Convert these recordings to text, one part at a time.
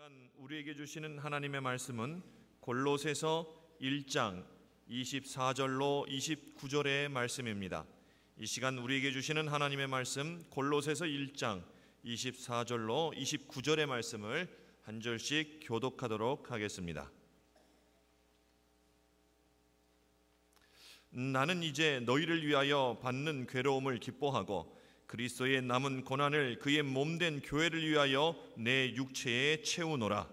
시간 우리에게 주시는 하나님의 말씀은 골로새서 1장 24절로 29절의 말씀입니다. 이 시간 우리에게 주시는 하나님의 말씀 골로새서 1장 24절로 29절의 말씀을 한 절씩 교독하도록 하겠습니다. 나는 이제 너희를 위하여 받는 괴로움을 기뻐하고 그리스도의 남은 고난을 그의 몸된 교회를 위하여 내 육체에 채우노라.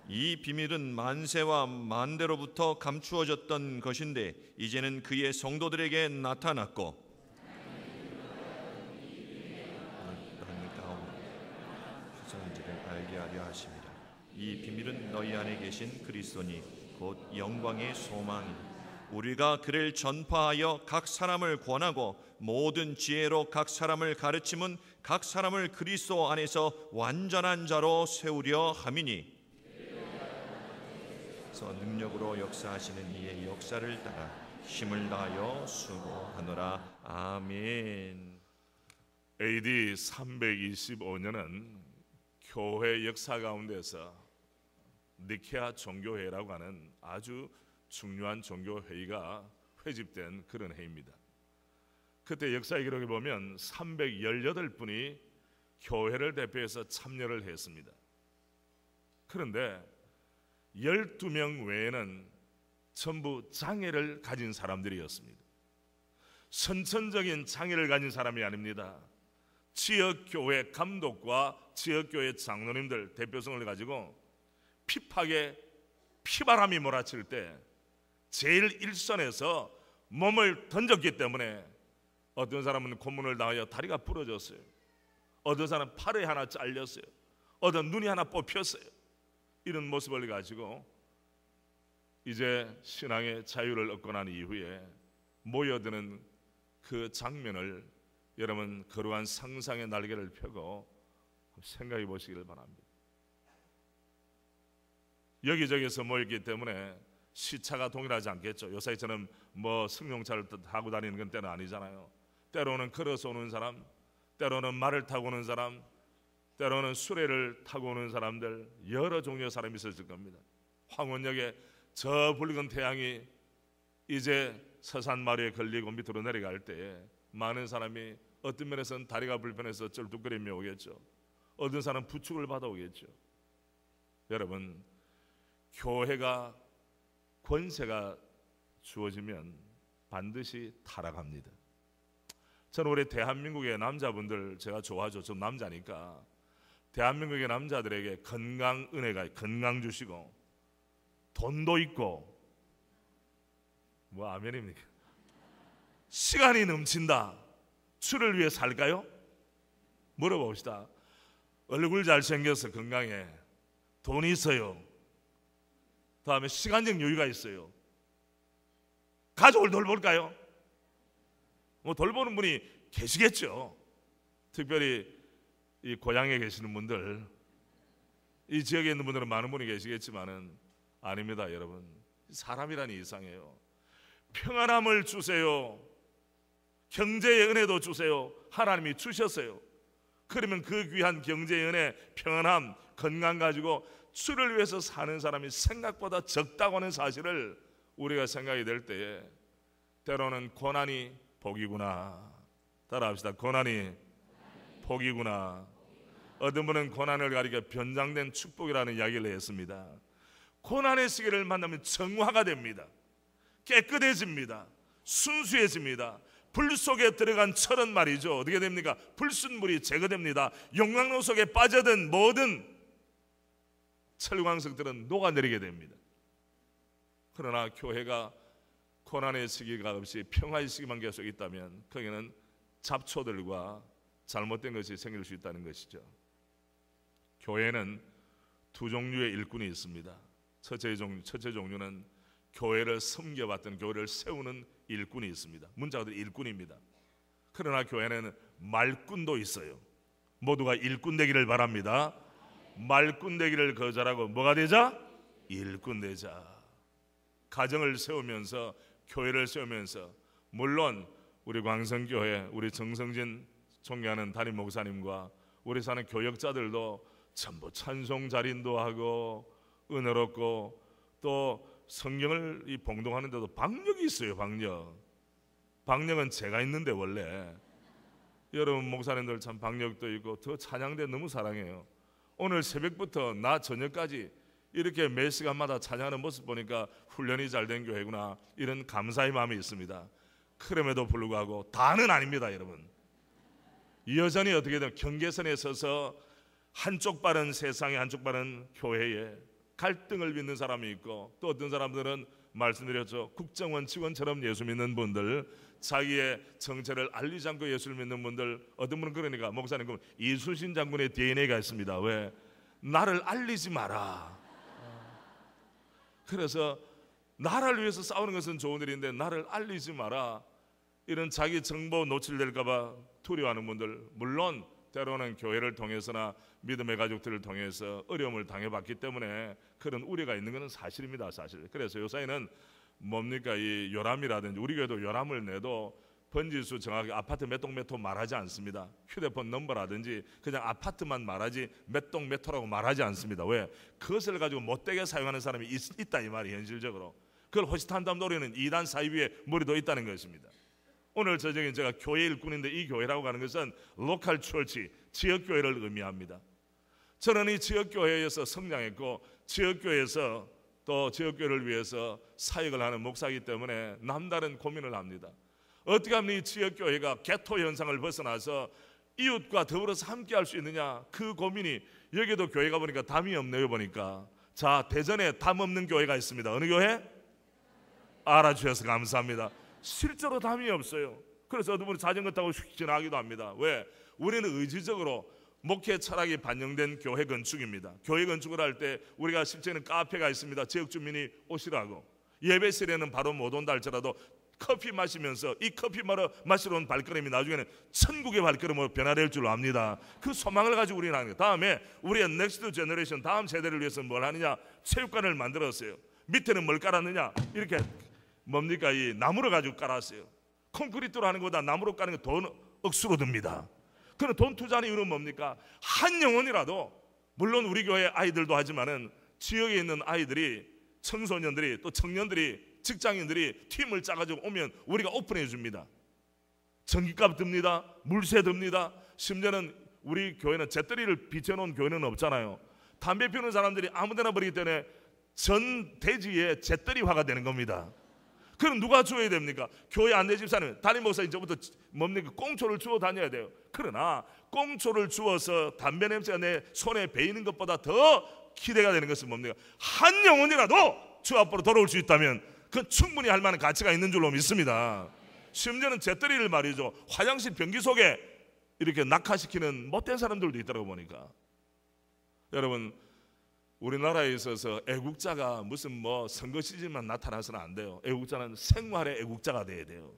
이 비밀은 만세와 만대로부터 감추어졌던 것인데 이제는 그의 성도들에게 나타났고 알게 하려 하심이라. 이 비밀은 너희 안에 계신 그리스도니 곧 영광의 소망이니 우리가 그를 전파하여 각 사람을 권하고 모든 지혜로 각 사람을 가르침은 각 사람을 그리스도 안에서 완전한 자로 세우려 함이니 능력으로 역사하시는 이의 역사를 따라 힘을 다하여 수고하노라. 아멘. AD 325년은 교회 역사 가운데서 니케아 종교회의라고 하는 아주 중요한 종교회의가 회집된 그런 해입니다. 그때 역사의 기록에 보면 318분이 교회를 대표해서 참여를 했습니다. 그런데 12명 외에는 전부 장애를 가진 사람들이었습니다. 선천적인 장애를 가진 사람이 아닙니다. 지역교회 감독과 지역교회 장로님들 대표성을 가지고 핍하게 피바람이 몰아칠 때 제일 일선에서 몸을 던졌기 때문에 어떤 사람은 콧문을 나가여 다리가 부러졌어요. 어떤 사람은 팔이 하나 잘렸어요. 어떤 눈이 하나 뽑혔어요. 이런 모습을 가지고 이제 신앙의 자유를 얻고 난 이후에 모여드는 그 장면을 여러분 거룩한 상상의 날개를 펴고 생각해 보시기를 바랍니다. 여기저기서 모였기 때문에 시차가 동일하지 않겠죠. 요새처럼 승용차를 타고 다니는 건 때는 아니잖아요. 때로는 걸어서 오는 사람, 때로는 말을 타고 오는 사람, 때로는 수레를 타고 오는 사람들, 여러 종류의 사람이 있었을 겁니다. 황원역에 저 붉은 태양이 이제 서산마루에 걸리고 밑으로 내려갈 때에 많은 사람이 어떤 면에서는 다리가 불편해서 쩔뚝거리며 오겠죠. 어떤 사람은 부축을 받아오겠죠. 여러분, 교회가 권세가 주어지면 반드시 타락합니다. 저는 우리 대한민국의 남자분들 제가 좋아하죠. 저 남자니까. 대한민국의 남자들에게 건강 은혜가 건강 주시고 돈도 있고 아멘입니까? 시간이 넘친다. 주를 위해 살까요? 물어봅시다. 얼굴 잘생겨서 건강해, 돈이 있어요, 다음에 시간적 여유가 있어요, 가족을 돌볼까요? 돌보는 분이 계시겠죠. 특별히 이 고향에 계시는 분들, 이 지역에 있는 분들은 많은 분이 계시겠지만은 아닙니다. 여러분, 사람이라니 이상해요. 평안함을 주세요. 경제의 은혜도 주세요. 하나님이 주셨어요. 그러면 그 귀한 경제의 은혜, 평안함, 건강 가지고 주를 위해서 사는 사람이 생각보다 적다고 하는 사실을 우리가 생각이 될 때에 때로는 고난이 복이구나. 따라합시다. 고난이 복이구나. 어떤 분은 고난을 가리켜 변장된 축복이라는 이야기를 했습니다. 고난의 시기를 만나면 정화가 됩니다. 깨끗해집니다. 순수해집니다. 불 속에 들어간 철은 말이죠, 어떻게 됩니까? 불순물이 제거됩니다. 용광로 속에 빠져든 모든 철광석들은 녹아내리게 됩니다. 그러나 교회가 고난의 시기가 없이 평화의 시기만 계속 있다면 거기는 잡초들과 잘못된 것이 생길 수 있다는 것이죠. 교회는 두 종류의 일꾼이 있습니다. 첫째 종류는 교회를 섬겨왔던, 교회를 세우는 일꾼이 있습니다. 문자가 일꾼입니다. 그러나 교회는 말꾼도 있어요. 모두가 일꾼 되기를 바랍니다. 말꾼 되기를 거절하고 뭐가 되자? 일꾼 되자. 가정을 세우면서, 교회를 세우면서, 물론 우리 광성교회 우리 정성진 존경하는 담임 목사님과 우리 사는 교역자들도 전부 찬송 자린도 하고 은혜롭고 또 성경을 이 봉독하는데도 박력이 있어요. 박력은 제가 있는데 원래 여러분 목사님들 참 박력도 있고 더 찬양대 너무 사랑해요. 오늘 새벽부터 낮 저녁까지 이렇게 매 시간마다 찬양하는 모습 보니까 훈련이 잘 된 교회구나 이런 감사의 마음이 있습니다. 그럼에도 불구하고 다는 아닙니다. 여러분 여전히 어떻게든 경계선에 서서 한쪽 발은 세상에 한쪽 발은 교회에 갈등을 빚는 사람이 있고 또 어떤 사람들은 말씀드렸죠. 국정원직원처럼 예수 믿는 분들 자기의 정체를 알리지 않고 예수를 믿는 분들 어떤 분은 그러니까 목사님 그럼 이순신 장군의 DNA가 있습니다. 왜? 나를 알리지 마라. 그래서 나를 위해서 싸우는 것은 좋은 일인데 나를 알리지 마라. 이런 자기 정보 노출될까 봐 두려워하는 분들 물론 때로는 교회를 통해서나 믿음의 가족들을 통해서 어려움을 당해봤기 때문에 그런 우려가 있는 것은 사실입니다. 사실. 그래서 요사이는 뭡니까 이 요람이라든지 우리 교회도 요람을 내도 번지수 정확히 아파트 몇 동 몇 호 말하지 않습니다. 휴대폰 넘버라든지 그냥 아파트만 말하지 몇 동 몇 호라고 말하지 않습니다. 왜? 그것을 가지고 못되게 사용하는 사람이 있다 이 말이 현실적으로. 그걸 호시탐탐 노리는 이단 사이비의 머리도 있다는 것입니다. 오늘 저녁에 제가 교회 일꾼인데 이 교회라고 하는 것은 로컬 처치, 지역교회를 의미합니다. 저는 이 지역교회에서 성장했고 지역교회에서 또 지역교회를 위해서 사역을 하는 목사이기 때문에 남다른 고민을 합니다. 어떻게 하면 이 지역교회가 개토 현상을 벗어나서 이웃과 더불어서 함께 할 수 있느냐 그 고민이 여기도 교회가 보니까 담이 없네요. 보니까 자 대전에 담 없는 교회가 있습니다. 어느 교회? 알아주셔서 감사합니다. 실제로 담이 없어요. 그래서 어떤 분은 자전거 타고 휙 지나가기도 합니다. 왜? 우리는 의지적으로 목회 철학이 반영된 교회 건축입니다. 교회 건축을 할 때 우리가 실제는 카페가 있습니다. 지역 주민이 오시라고. 예배실에는 바로 못 온다 할지라도 커피 마시면서 이 커피 마시러 온 발걸음이 나중에는 천국의 발걸음으로 변화될 줄 압니다. 그 소망을 가지고 우리는 하는 거예요. 다음에 우리의 넥스트 제너레이션 다음 세대를 위해서 뭘 하느냐 체육관을 만들었어요. 밑에는 뭘 깔았느냐 이렇게 뭡니까 이 나무를 가지고 깔았어요. 콘크리트로 하는 것보다 나무로 까는 게 돈 억수로 듭니다. 그럼 돈 투자하는 이유는 뭡니까? 한 영혼이라도 물론 우리 교회 아이들도 하지만은 지역에 있는 아이들이 청소년들이 또 청년들이 직장인들이 팀을 짜가지고 오면 우리가 오픈해 줍니다. 전기값 듭니다. 물세 듭니다. 심지어는 우리 교회는 재떨이를 비춰놓은 교회는 없잖아요. 담배 피우는 사람들이 아무데나 버리기 때문에 전 대지에 재떨이화가 되는 겁니다. 그럼 누가 주어야 됩니까? 교회 안내 집사님, 담임 목사님 저부터 뭡니까? 꽁초를 주워 다녀야 돼요. 그러나 꽁초를 주워서 담배 냄새가 내 손에 베이는 것보다 더 기대가 되는 것은 뭡니까? 한 영혼이라도 주 앞으로 돌아올 수 있다면 그건 충분히 할 만한 가치가 있는 줄로 믿습니다. 심지어는 재떨이를 말이죠. 화장실 변기 속에 이렇게 낙하시키는 못된 사람들도 있더라고 보니까. 여러분 우리나라에 있어서 애국자가 무슨 뭐 선거 시즌만 나타나서는 안 돼요. 애국자는 생활의 애국자가 돼야 돼요.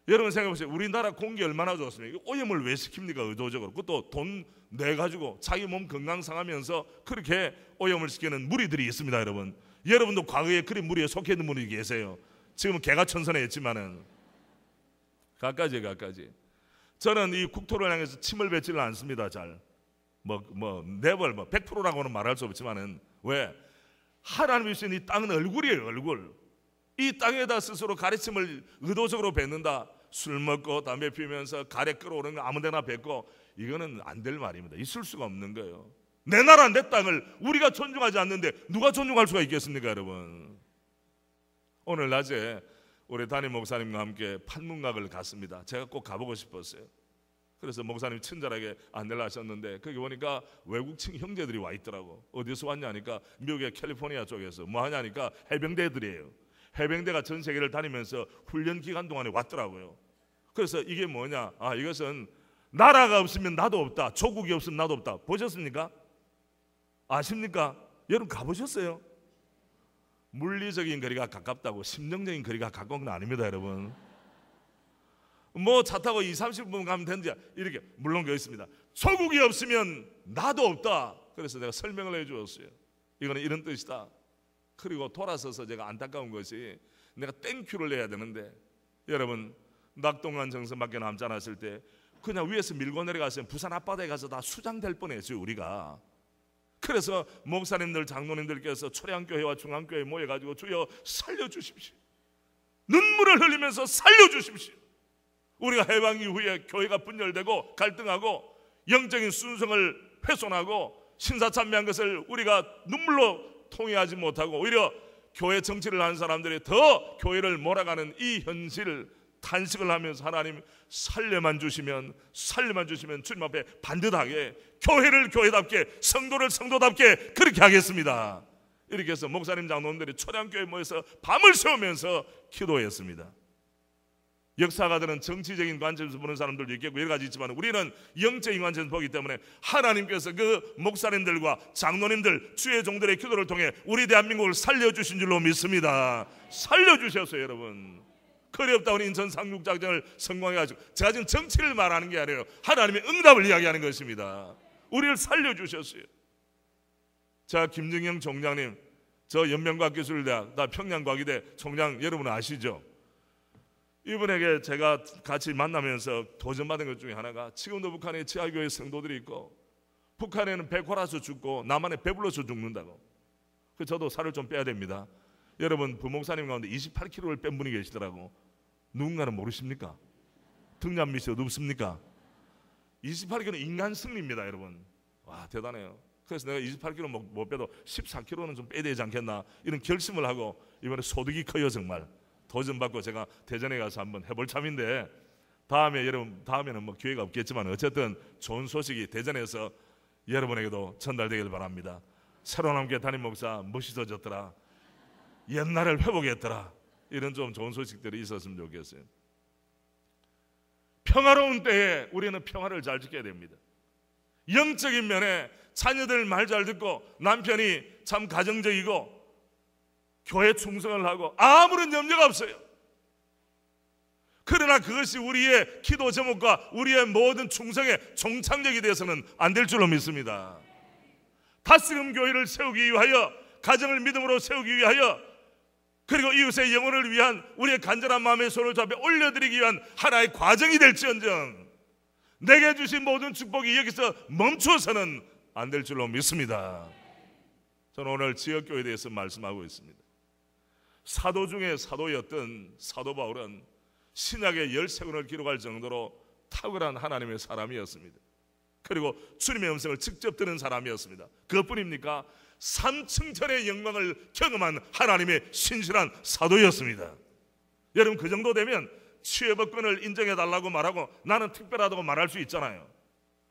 여러분 생각해보세요. 우리나라 공기 얼마나 좋습니까? 오염을 왜 시킵니까? 의도적으로. 그것도 돈 내가지고 자기 몸 건강 상하면서 그렇게 오염을 시키는 무리들이 있습니다. 여러분 여러분도 과거에 그런 무리에 속해 있는 분이 계세요. 지금은 개가천선에 있지만은 갖가지 저는 이 국토를 향해서 침을 뱉지를 않습니다. 잘 네벌 100%라고는 말할 수 없지만은 왜? 하나님이 주신 이 땅은 얼굴이에요. 얼굴. 이 땅에다 스스로 가르침을 의도적으로 뱉는다. 술 먹고 담배 피우면서 가래 끌어오는 거 아무데나 뱉고 이거는 안 될 말입니다. 있을 수가 없는 거예요. 내 나라 내 땅을 우리가 존중하지 않는데 누가 존중할 수가 있겠습니까? 여러분 오늘 낮에 우리 담임 목사님과 함께 판문각을 갔습니다. 제가 꼭 가보고 싶었어요. 그래서 목사님 친절하게 안내를 하셨는데 거기 보니까 외국친 형제들이 와 있더라고. 어디서 왔냐니까 미국의 캘리포니아 쪽에서 뭐 하냐니까 해병대들이에요. 해병대가 전 세계를 다니면서 훈련 기간 동안에 왔더라고요. 그래서 이게 뭐냐? 아 이것은 나라가 없으면 나도 없다. 조국이 없으면 나도 없다. 보셨습니까? 아십니까? 여러분 가보셨어요? 물리적인 거리가 가깝다고 심정적인 거리가 가까운 건 아닙니다. 여러분 뭐 차 타고 20-30분 가면 되는지 이렇게 물론 그 있습니다. 조국이 없으면 나도 없다. 그래서 내가 설명을 해주었어요. 이거는 이런 뜻이다. 그리고 돌아서서 제가 안타까운 것이 내가 땡큐를 해야 되는데 여러분 낙동강 정선밖에 남지 않았을 때 그냥 위에서 밀고 내려갔으면 부산 앞바다에 가서 다 수장될 뻔했어요 우리가. 그래서 목사님들 장로님들께서 초량교회와 중앙교회에 모여가지고 주여 살려주십시오, 눈물을 흘리면서 살려주십시오. 우리가 해방 이후에 교회가 분열되고 갈등하고 영적인 순성을 훼손하고 신사참배한 것을 우리가 눈물로 통회하지 못하고 오히려 교회 정치를 하는 사람들이 더 교회를 몰아가는 이 현실을 탄식을 하면서 하나님 살려만 주시면 주님 앞에 반듯하게 교회를 교회답게 성도를 성도답게 그렇게 하겠습니다. 이렇게 해서 목사님 장로님들이 초량교회에 모여서 밤을 새우면서 기도했습니다. 역사가들은 정치적인 관점에서 보는 사람들도 있겠고 여러 가지 있지만 우리는 영적인 관점에서 보기 때문에 하나님께서 그 목사님들과 장로님들 주의 종들의 기도를 통해 우리 대한민국을 살려주신 줄로 믿습니다. 살려주셨어요 여러분. 거리없다운 인천 상륙작전을 성공해가지고 제가 지금 정치를 말하는 게 아니에요. 하나님의 응답을 이야기하는 것입니다. 우리를 살려주셨어요. 자, 김정영 총장님, 저 연명과학기술대학 나 평양과기대 총장 여러분 아시죠? 이분에게 제가 같이 만나면서 도전받은 것 중에 하나가 지금도 북한에 지하교회 성도들이 있고 북한에는 배고라서 죽고 남한에 배불러서 죽는다고. 그래서 저도 살을 좀 빼야 됩니다. 여러분 부목사님 가운데 28kg를 뺀 분이 계시더라고. 누군가는 모르십니까? 등잔 밑에 없습니까? 28kg는 인간 승리입니다 여러분. 와 대단해요. 그래서 내가 28kg 못 빼도 14kg는 좀 빼야 되지 않겠나 이런 결심을 하고 이번에 소득이 커요 정말. 도전받고 제가 대전에 가서 한번 해볼 참인데 다음에는 뭐 기회가 없겠지만 어쨌든 좋은 소식이 대전에서 여러분에게도 전달되길 바랍니다. 새로 남게 담임 목사 멋있어졌더라, 옛날을 회복했더라, 이런 좀 좋은 소식들이 있었으면 좋겠어요. 평화로운 때에 우리는 평화를 잘 지켜야 됩니다. 영적인 면에 자녀들 말 잘 듣고 남편이 참 가정적이고 교회 충성을 하고 아무런 염려가 없어요. 그러나 그것이 우리의 기도 제목과 우리의 모든 충성의 종착역이 되어서는 안 될 줄로 믿습니다. 다스금 교회를 세우기 위하여, 가정을 믿음으로 세우기 위하여, 그리고 이웃의 영혼을 위한 우리의 간절한 마음의 손을 잡아 올려드리기 위한 하나의 과정이 될지언정 내게 주신 모든 축복이 여기서 멈춰서는 안 될 줄로 믿습니다. 저는 오늘 지역교회에 대해서 말씀하고 있습니다. 사도 중에 사도였던 사도 바울은 신약의 13권을 기록할 정도로 탁월한 하나님의 사람이었습니다. 그리고 주님의 음성을 직접 들은 사람이었습니다. 그것뿐입니까? 삼층천의 영광을 경험한 하나님의 신실한 사도였습니다. 여러분 그 정도 되면 취해법권을 인정해달라고 말하고 나는 특별하다고 말할 수 있잖아요.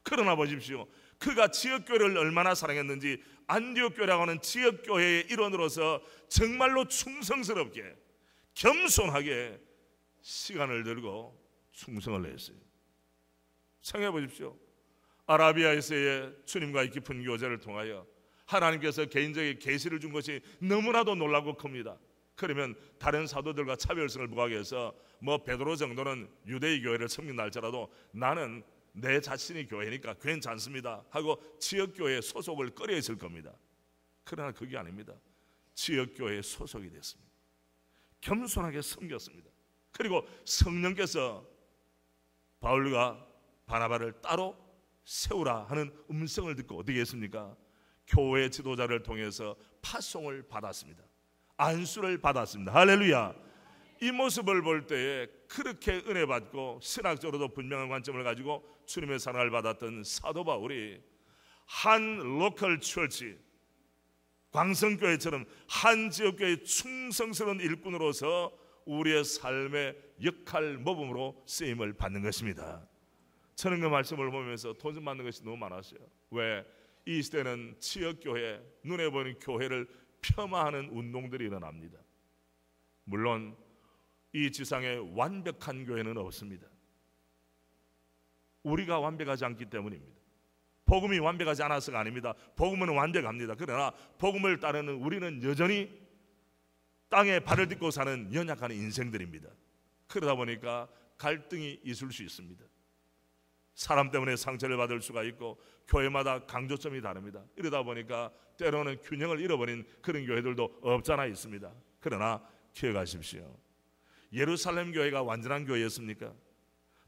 그러나 보십시오, 그가 지역교회를 얼마나 사랑했는지 안디옥교회라고 하는 지역교회의 일원으로서 정말로 충성스럽게 겸손하게 시간을 들고 충성을 했어요. 생각해 보십시오. 아라비아에서의 주님과의 깊은 교제를 통하여 하나님께서 개인적인 계시를 준 것이 너무나도 놀라고 큽니다. 그러면 다른 사도들과 차별성을 부각하기 위해서 뭐 베드로 정도는 유대의 교회를 섬긴다 할지라도 나는 내 자신이 교회니까 괜찮습니다 하고 지역교회에 소속을 꺼려 있을 겁니다. 그러나 그게 아닙니다. 지역교회에 소속이 됐습니다. 겸손하게 섬겼습니다. 그리고 성령께서 바울과 바나바를 따로 세우라 하는 음성을 듣고 어떻게 했습니까? 교회 지도자를 통해서 파송을 받았습니다. 안수를 받았습니다. 할렐루야. 이 모습을 볼 때에 그렇게 은혜 받고 신학적으로도 분명한 관점을 가지고 주님의 사랑을 받았던 사도 바울이 한 로컬 처치 광성교회처럼 한 지역교회의 충성스러운 일꾼으로서 우리의 삶의 역할 모범으로 쓰임을 받는 것입니다. 저는 그 말씀을 보면서 도전 받는 것이 너무 많았어요. 왜? 이 시대는 지역교회, 눈에 보이는 교회를 폄하하는 운동들이 일어납니다. 물론 이 지상에 완벽한 교회는 없습니다. 우리가 완벽하지 않기 때문입니다. 복음이 완벽하지 않아서가 아닙니다. 복음은 완벽합니다. 그러나 복음을 따르는 우리는 여전히 땅에 발을 딛고 사는 연약한 인생들입니다. 그러다 보니까 갈등이 있을 수 있습니다. 사람 때문에 상처를 받을 수가 있고 교회마다 강조점이 다릅니다. 이러다 보니까 때로는 균형을 잃어버린 그런 교회들도 없잖아 있습니다. 그러나 기억하십시오. 예루살렘 교회가 완전한 교회였습니까?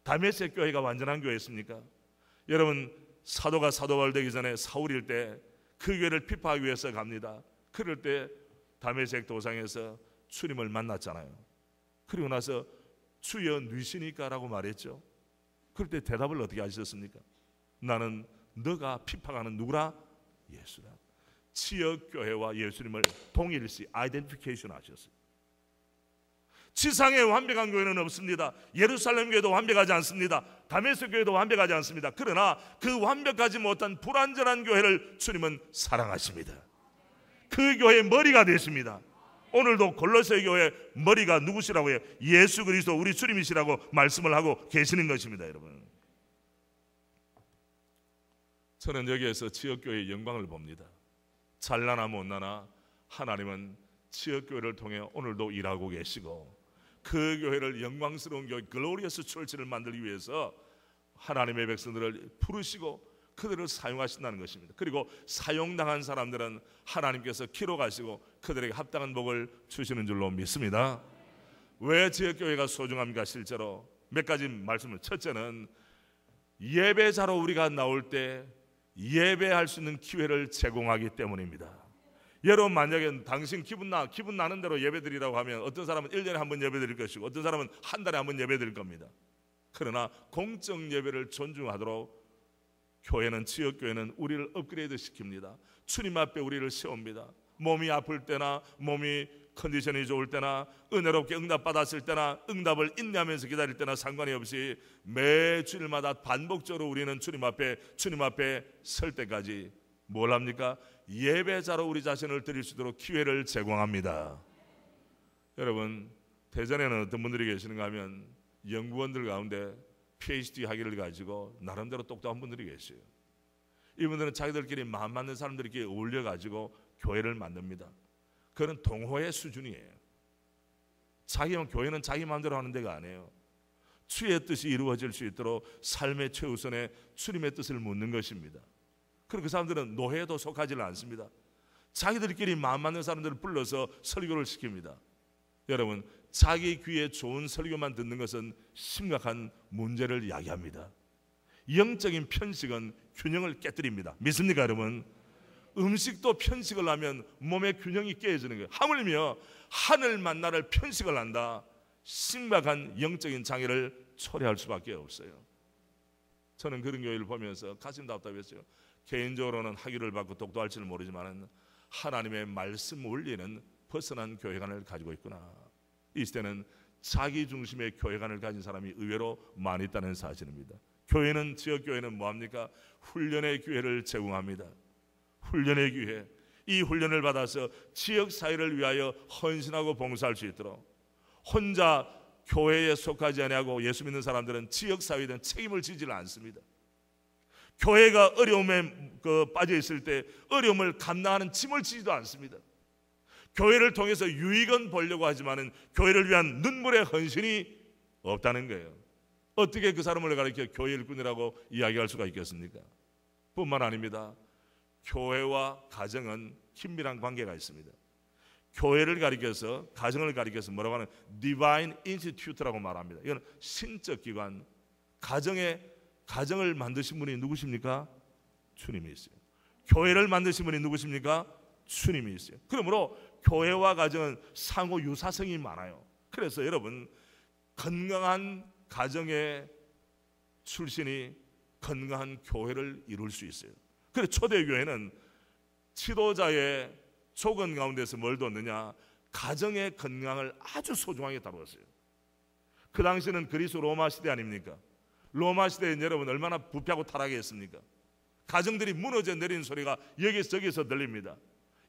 다메섹 교회가 완전한 교회였습니까? 여러분, 사도가 사도바울 되기 전에 사울일 때 그 교회를 피파하기 위해서 갑니다. 그럴 때 다메섹 도상에서 주님을 만났잖아요. 그리고 나서 주여 누이시니까 라고 말했죠. 그럴 때 대답을 어떻게 하셨습니까? 나는 너가 핍박하는 누구라? 예수라. 지역교회와 예수님을 동일시 아이덴티피케이션 하셨어요. 지상에 완벽한 교회는 없습니다. 예루살렘 교회도 완벽하지 않습니다. 다메섹 교회도 완벽하지 않습니다. 그러나 그 완벽하지 못한 불완전한 교회를 주님은 사랑하십니다. 그 교회의 머리가 되십니다. 오늘도 골로새 교회 머리가 누구시라고 해요? 예수 그리스도 우리 주님이시라고 말씀을 하고 계시는 것입니다. 여러분, 저는 여기에서 지역교회의 영광을 봅니다. 잘나나 못나나 하나님은 지역교회를 통해 오늘도 일하고 계시고, 그 교회를 영광스러운 교회 글로리어스 철치를 만들기 위해서 하나님의 백성들을 부르시고 그들을 사용하신다는 것입니다. 그리고 사용당한 사람들은 하나님께서 기록하시고 그들에게 합당한 복을 주시는 줄로 믿습니다. 왜 지역교회가 소중합니까? 실제로 몇 가지 말씀을, 첫째는 예배자로 우리가 나올 때 예배할 수 있는 기회를 제공하기 때문입니다. 여러분, 만약에 당신 기분 나는 대로 예배드리라고 하면 어떤 사람은 1년에 한 번 예배드릴 것이고 어떤 사람은 한 달에 한 번 예배드릴 겁니다. 그러나 공적 예배를 존중하도록 교회는, 지역교회는 우리를 업그레이드 시킵니다. 주님 앞에 우리를 세웁니다. 몸이 아플 때나 몸이 컨디션이 좋을 때나 은혜롭게 응답받았을 때나 응답을 인내하면서 기다릴 때나 상관이 없이 매 주일마다 반복적으로 우리는 주님 앞에 설 때까지 뭘 합니까? 예배자로 우리 자신을 드릴 수 있도록 기회를 제공합니다. 여러분, 대전에는 어떤 분들이 계시는가 하면 연구원들 가운데 PhD 학위를 가지고 나름대로 똑똑한 분들이 계세요. 이분들은 자기들끼리 마음 맞는 사람들끼리 어울려가지고 교회를 만듭니다. 그건 동호회 수준이에요. 교회는 자기 마음대로 하는 데가 아니에요. 주의 뜻이 이루어질 수 있도록 삶의 최우선에 주님의 뜻을 묻는 것입니다. 그리고 그 사람들은 노예에도 속하지 않습니다. 자기들끼리 마음 맞는 사람들을 불러서 설교를 시킵니다. 여러분, 자기 귀에 좋은 설교만 듣는 것은 심각한 문제를 야기합니다. 영적인 편식은 균형을 깨뜨립니다. 믿습니까, 여러분? 음식도 편식을 하면 몸의 균형이 깨어지는 거예요. 하물며 하늘 만나를 편식을 한다, 심각한 영적인 장애를 초래할 수밖에 없어요. 저는 그런 교회를 보면서 가슴 답답했어요. 개인적으로는 학위를 받고 독도할지는 모르지만 하나님의 말씀 원리는 벗어난 교회관을 가지고 있구나. 이 시대는 자기 중심의 교회관을 가진 사람이 의외로 많이 있다는 사실입니다. 교회는, 지역교회는 뭐합니까? 훈련의 기회를 제공합니다. 훈련의 기회. 이 훈련을 받아서 지역사회를 위하여 헌신하고 봉사할 수 있도록, 혼자 교회에 속하지 아니하고 예수 믿는 사람들은 지역사회에 대한 책임을 지지 않습니다. 교회가 어려움에 빠져 있을 때 어려움을 감당하는 짐을 지지도 않습니다. 교회를 통해서 유익은 보려고 하지만은 교회를 위한 눈물의 헌신이 없다는 거예요. 어떻게 그 사람을 가리켜 교회 일꾼이라고 이야기할 수가 있겠습니까? 뿐만 아닙니다. 교회와 가정은 긴밀한 관계가 있습니다. 교회를 가리켜서, 가정을 가리켜서 뭐라고 하는 Divine Institute라고 말합니다. 이건 신적 기관. 가정을 만드신 분이 누구십니까? 주님이 있어요. 교회를 만드신 분이 누구십니까? 주님이 있어요. 그러므로 교회와 가정은 상호 유사성이 많아요. 그래서 여러분, 건강한 가정의 출신이 건강한 교회를 이룰 수 있어요. 그래서 초대교회는 지도자의 조건 가운데서 뭘 뒀느냐? 가정의 건강을 아주 소중하게 다루었어요. 그 당시는 그리스 로마 시대 아닙니까? 로마 시대에 여러분 얼마나 부패하고 타락했습니까? 가정들이 무너져 내리는 소리가 여기서 저기서 들립니다.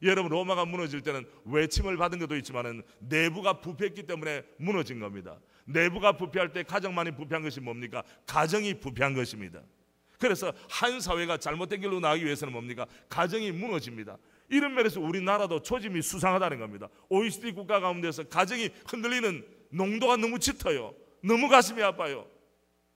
여러분, 로마가 무너질 때는 외침을 받은 것도 있지만 내부가 부패했기 때문에 무너진 겁니다. 내부가 부패할 때 가정만이 부패한 것이 뭡니까? 가정이 부패한 것입니다. 그래서 한 사회가 잘못된 길로 나가기 위해서는 뭡니까? 가정이 무너집니다. 이런 면에서 우리나라도 초짐이 수상하다는 겁니다. OECD 국가 가운데서 가정이 흔들리는 농도가 너무 짙어요. 너무 가슴이 아파요.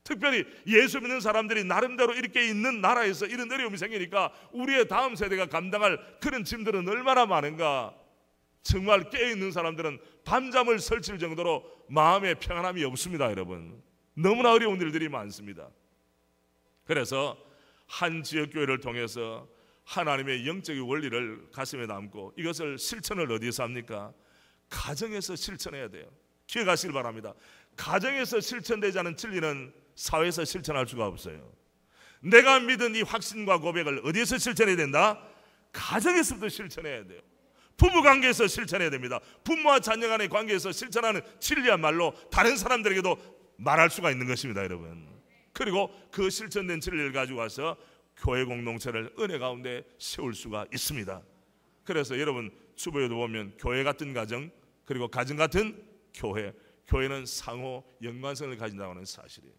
특별히 예수 믿는 사람들이 나름대로 이렇게 있는 나라에서 이런 어려움이 생기니까 우리의 다음 세대가 감당할 그런 짐들은 얼마나 많은가. 정말 깨어있는 사람들은 밤잠을 설칠 정도로 마음에 평안함이 없습니다. 여러분, 너무나 어려운 일들이 많습니다. 그래서 한 지역교회를 통해서 하나님의 영적인 원리를 가슴에 담고 이것을 실천을 어디서 합니까? 가정에서 실천해야 돼요. 기억하시길 바랍니다. 가정에서 실천되지 않은 진리는 사회에서 실천할 수가 없어요. 내가 믿은 이 확신과 고백을 어디에서 실천해야 된다? 가정에서부터 실천해야 돼요. 부부관계에서 실천해야 됩니다. 부모와 자녀 간의 관계에서 실천하는 진리야말로 다른 사람들에게도 말할 수가 있는 것입니다, 여러분. 그리고 그 실천된 진리를 가지고 와서 교회 공동체를 은혜 가운데 세울 수가 있습니다. 그래서 여러분 주보에도 보면 교회 같은 가정, 그리고 가정 같은 교회, 교회는 상호 연관성을 가진다고 하는 사실이에요.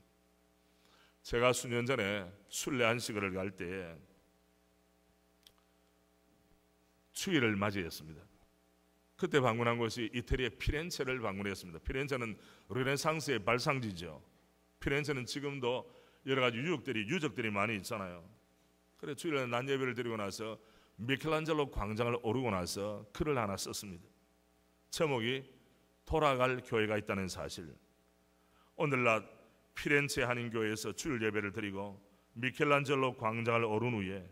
제가 수년 전에 순례 안식을 갈 때에 주일을 맞이했습니다. 그때 방문한 곳이 이태리의 피렌체를 방문했습니다. 피렌체는 르네상스의 발상지죠. 피렌체는 지금도 여러 가지 유적들이 많이 있잖아요. 그래 주일에 낮 예배를 드리고 나서 미켈란젤로 광장을 오르고 나서 글을 하나 썼습니다. 제목이 돌아갈 교회가 있다는 사실. 오늘날 피렌체 한인교회에서 주일 예배를 드리고 미켈란젤로 광장을 오른 후에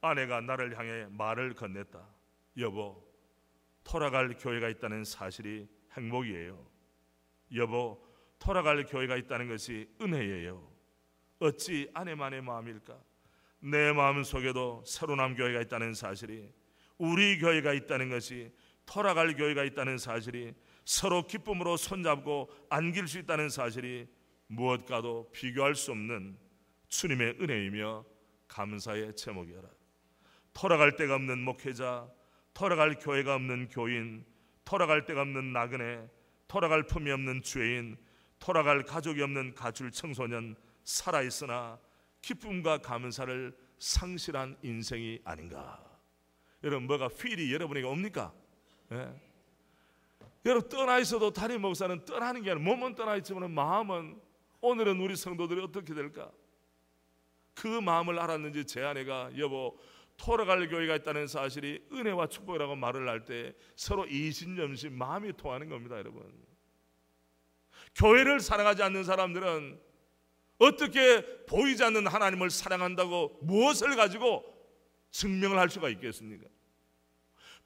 아내가 나를 향해 말을 건넸다. 여보, 돌아갈 교회가 있다는 사실이 행복이에요. 여보, 돌아갈 교회가 있다는 것이 은혜예요. 어찌 아내만의 마음일까? 내 마음 속에도 새로남 교회가 있다는 사실이, 우리 교회가 있다는 것이, 돌아갈 교회가 있다는 사실이, 서로 기쁨으로 손잡고 안길 수 있다는 사실이 무엇과도 비교할 수 없는 주님의 은혜이며 감사의 제목이어라. 돌아갈 데가 없는 목회자, 돌아갈 교회가 없는 교인, 돌아갈 데가 없는 나그네, 돌아갈 품이 없는 죄인, 돌아갈 가족이 없는 가출 청소년, 살아있으나 기쁨과 감사를 상실한 인생이 아닌가. 여러분, 뭐가 필이 여러분에게 옵니까? 예? 여러분, 떠나 있어도 담임 목사는 떠나는 게 아니라 몸은 떠나 있지만 마음은, 오늘은 우리 성도들이 어떻게 될까? 그 마음을 알았는지 제 아내가 여보, 돌아갈 교회가 있다는 사실이 은혜와 축복이라고 말을 할 때 서로 이신점심 마음이 통하는 겁니다. 여러분, 교회를 사랑하지 않는 사람들은 어떻게 보이지 않는 하나님을 사랑한다고 무엇을 가지고 증명을 할 수가 있겠습니까?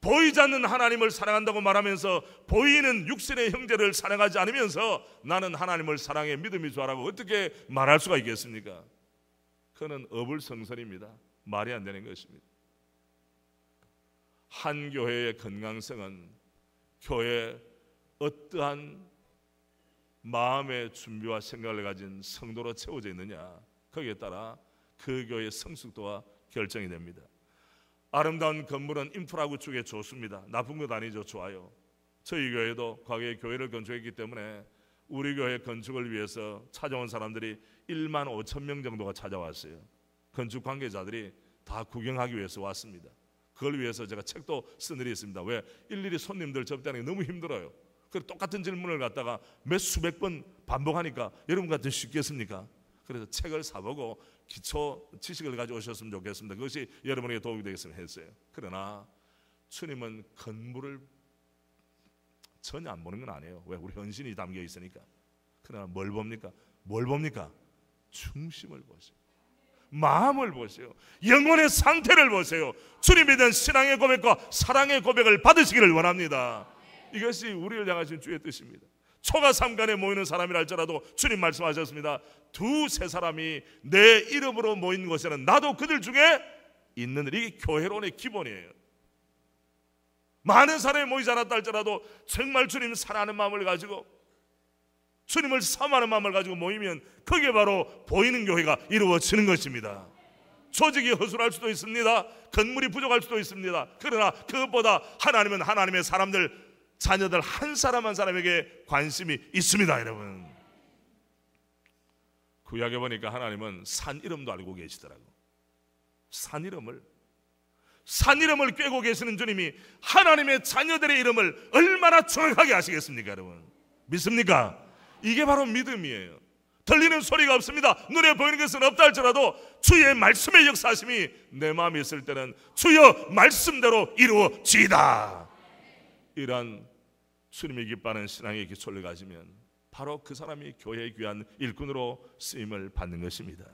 보이지 않는 하나님을 사랑한다고 말하면서 보이는 육신의 형제를 사랑하지 않으면서 나는 하나님을 사랑해 믿음이 좋아라고 어떻게 말할 수가 있겠습니까? 그는 어불성설입니다. 말이 안 되는 것입니다. 한 교회의 건강성은 교회에 어떠한 마음의 준비와 생각을 가진 성도로 채워져 있느냐, 거기에 따라 그 교회의 성숙도가 결정이 됩니다. 아름다운 건물은 인프라 구축에 좋습니다. 나쁜 것 아니죠. 좋아요. 저희 교회도 과거에 교회를 건축했기 때문에 우리 교회 건축을 위해서 찾아온 사람들이 1만 5천 명 정도가 찾아왔어요. 건축 관계자들이 다 구경하기 위해서 왔습니다. 그걸 위해서 제가 책도 쓴 일이 있습니다. 왜? 일일이 손님들 접대하는 게 너무 힘들어요. 그래서 똑같은 질문을 갖다가 몇 수백 번 반복하니까 여러분 같은 쉽겠습니까? 그래서 책을 사보고 기초 지식을 가지고 오셨으면 좋겠습니다. 그것이 여러분에게 도움이 되겠으면 했어요. 그러나 주님은 건물을 전혀 안 보는 건 아니에요. 왜? 우리 헌신이 담겨 있으니까. 그러나 뭘 봅니까? 뭘 봅니까? 중심을 보세요. 마음을 보세요. 영혼의 상태를 보세요. 주님에 대한 신앙의 고백과 사랑의 고백을 받으시기를 원합니다. 이것이 우리를 향하신 주의 뜻입니다. 초가 삼간에 모이는 사람이라 할지라도 주님 말씀하셨습니다. 두세 사람이 내 이름으로 모인 곳에는 나도 그들 중에 있는 일. 이게 교회론의 기본이에요. 많은 사람이 모이지 않았다 할지라도 정말 주님 사랑하는 마음을 가지고 주님을 사모하는 마음을 가지고 모이면 그게 바로 보이는 교회가 이루어지는 것입니다. 조직이 허술할 수도 있습니다. 건물이 부족할 수도 있습니다. 그러나 그것보다 하나님은 하나님의 사람들, 자녀들 한 사람 한 사람에게 관심이 있습니다. 여러분, 구약에 보니까 하나님은 산 이름도 알고 계시더라고요. 산 이름을 꿰고 계시는 주님이 하나님의 자녀들의 이름을 얼마나 정확하게 아시겠습니까? 여러분, 믿습니까? 이게 바로 믿음이에요. 들리는 소리가 없습니다. 눈에 보이는 것은 없다 할지라도 주의 말씀의 역사심이 내 마음에 있을 때는 주여 말씀대로 이루어지이다. 이러한 주님이 기뻐하는 신앙의 기초를 가지면 바로 그 사람이 교회의 귀한 일꾼으로 쓰임을 받는 것입니다.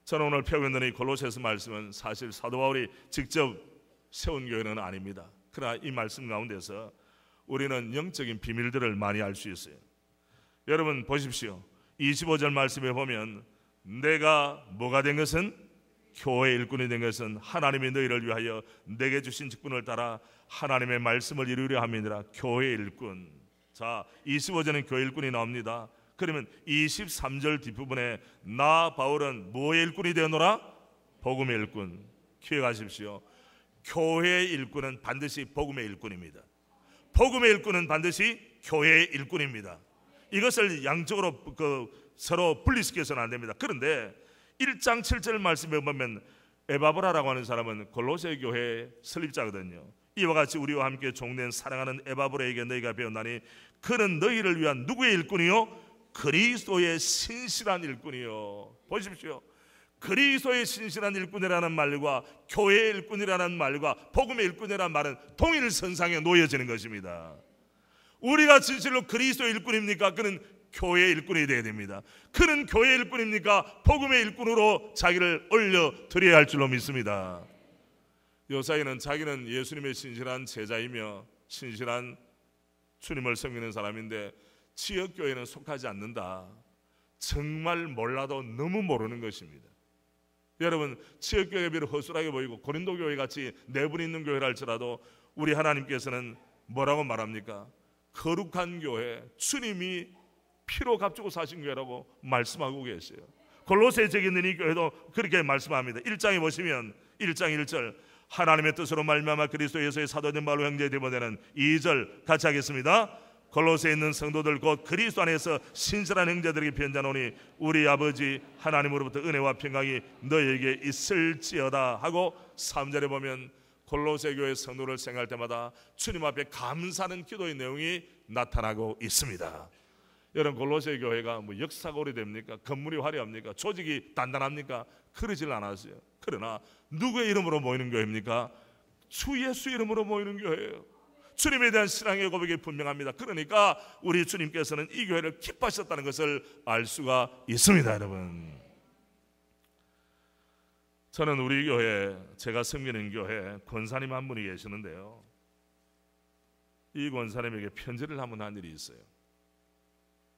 저는 오늘 펴고 있는 이 골로새서 말씀은 사실 사도 바울이 직접 세운 교회는 아닙니다. 그러나 이 말씀 가운데서 우리는 영적인 비밀들을 많이 알 수 있어요. 여러분 보십시오. 25절 말씀에 보면 내가 뭐가 된 것은, 교회의 일꾼이 된 것은 하나님이 너희를 위하여 내게 주신 직분을 따라 하나님의 말씀을 이루려 함이니라. 교회의 일꾼. 자, 25절은 교회 일꾼이 나옵니다. 그러면 23절 뒷부분에 나 바울은 뭐의 일꾼이 되었노라? 복음의 일꾼. 기억하십시오. 교회의 일꾼은 반드시 복음의 일꾼입니다. 복음의 일꾼은 반드시 교회의 일꾼입니다. 이것을 양쪽으로 서로 분리시켜서는 안 됩니다. 그런데 1장 7절 말씀에 보면 에바브라라고 하는 사람은 골로새 교회의 설립자거든요. 이와 같이 우리와 함께 종된 사랑하는 에바브라에게 너희가 배웠나니 그는 너희를 위한 누구의 일꾼이요? 그리스도의 신실한 일꾼이요. 보십시오. 그리스도의 신실한 일꾼이라는 말과 교회의 일꾼이라는 말과 복음의 일꾼이라는 말은 동일선상에 놓여지는 것입니다. 우리가 진실로 그리스도의 일꾼입니까? 그는 교회의 일꾼이 되어야 됩니다. 그는 교회의 일꾼입니까? 복음의 일꾼으로 자기를 올려드려야 할 줄로 믿습니다. 요사이는 자기는 예수님의 신실한 제자이며 신실한 주님을 섬기는 사람인데 지역교회는 속하지 않는다. 정말 몰라도 너무 모르는 것입니다. 여러분, 지역교회 비록 허술하게 보이고 고린도 교회 같이 내분 있는 교회라 할지라도 우리 하나님께서는 뭐라고 말합니까? 거룩한 교회, 주님이 피로 값주고 사신 교회라고 말씀하고 계세요. 골로새 지역에 있는 이 교회도 그렇게 말씀합니다. 1장에 보시면 1장 1절 하나님의 뜻으로 말미암아 그리스도 예수의 사도된 바로 형제 되보되는 2절 같이 하겠습니다. 골로새에 있는 성도들 곧 그리스도 안에서 신실한 형제들에게 편지하노니 우리 아버지 하나님으로부터 은혜와 평강이 너희에게 있을지어다 하고 3절에 보면 골로새 교회 성도를 생각할 때마다 주님 앞에 감사하는 기도의 내용이 나타나고 있습니다. 여러분, 골로새 교회가 뭐 역사가 오래됩니까? 건물이 화려합니까? 조직이 단단합니까? 그러질 않았어요. 그러나 누구의 이름으로 모이는 교회입니까? 주 예수 이름으로 모이는 교회예요. 주님에 대한 신앙의 고백이 분명합니다. 그러니까 우리 주님께서는 이 교회를 기뻐하셨다는 것을 알 수가 있습니다. 여러분, 저는 우리 교회, 제가 섬기는 교회 권사님 한 분이 계시는데요, 이 권사님에게 편지를 한번 한 일이 있어요.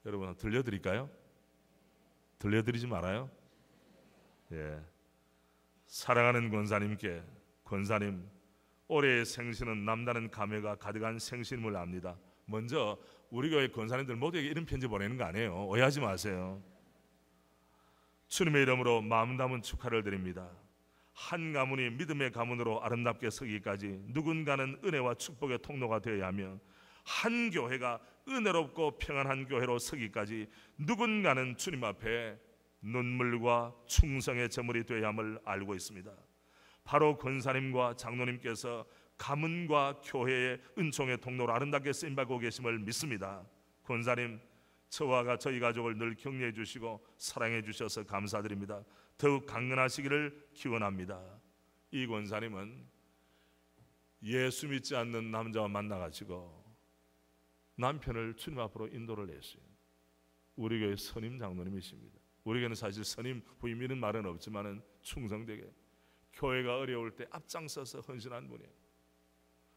여러분, 들려드릴까요? 들려드리지 말아요. 예. 사랑하는 권사님께, 권사님, 올해의 생신은 남다른 감회가 가득한 생신임을 압니다. 먼저 우리 교회 권사님들 모두에게 이런 편지 보내는 거 아니에요. 오해하지 마세요. 주님의 이름으로 마음 담은 축하를 드립니다. 한 가문이 믿음의 가문으로 아름답게 서기까지 누군가는 은혜와 축복의 통로가 되어야 하며 한 교회가 은혜롭고 평안한 교회로 서기까지 누군가는 주님 앞에 눈물과 충성의 제물이 되어야 함을 알고 있습니다. 바로 권사님과 장로님께서 가문과 교회의 은총의 통로로 아름답게 쓰임받고 계심을 믿습니다. 권사님, 저와 저희 가족을 늘 격려해 주시고 사랑해 주셔서 감사드립니다. 더욱 강건하시기를 기원합니다. 이 권사님은 예수 믿지 않는 남자와 만나가지고 남편을 주님 앞으로 인도를 했어요. 우리 교회 선임 장로님이십니다. 우리 교회는 사실 선임 부임이라는 말은 없지만은 충성되게 교회가 어려울 때 앞장서서 헌신한 분이에요.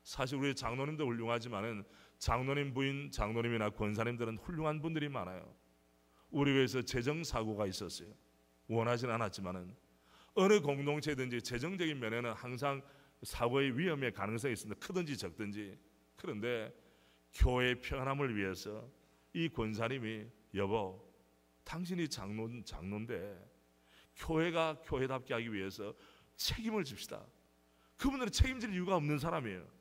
사실 우리 장로님도 훌륭하지만은 장로님 부인, 장로님이나 권사님들은 훌륭한 분들이 많아요. 우리 교회에서 재정 사고가 있었어요. 원하지는 않았지만은 어느 공동체든지 재정적인 면에는 항상 사고의 위험의 가능성이 있습니다. 크든지 적든지. 그런데 교회의 평안함을 위해서 이 권사님이 여보, 당신이 장로인데 교회가 교회답게 하기 위해서 책임을 집시다. 그분들은 책임질 이유가 없는 사람이에요.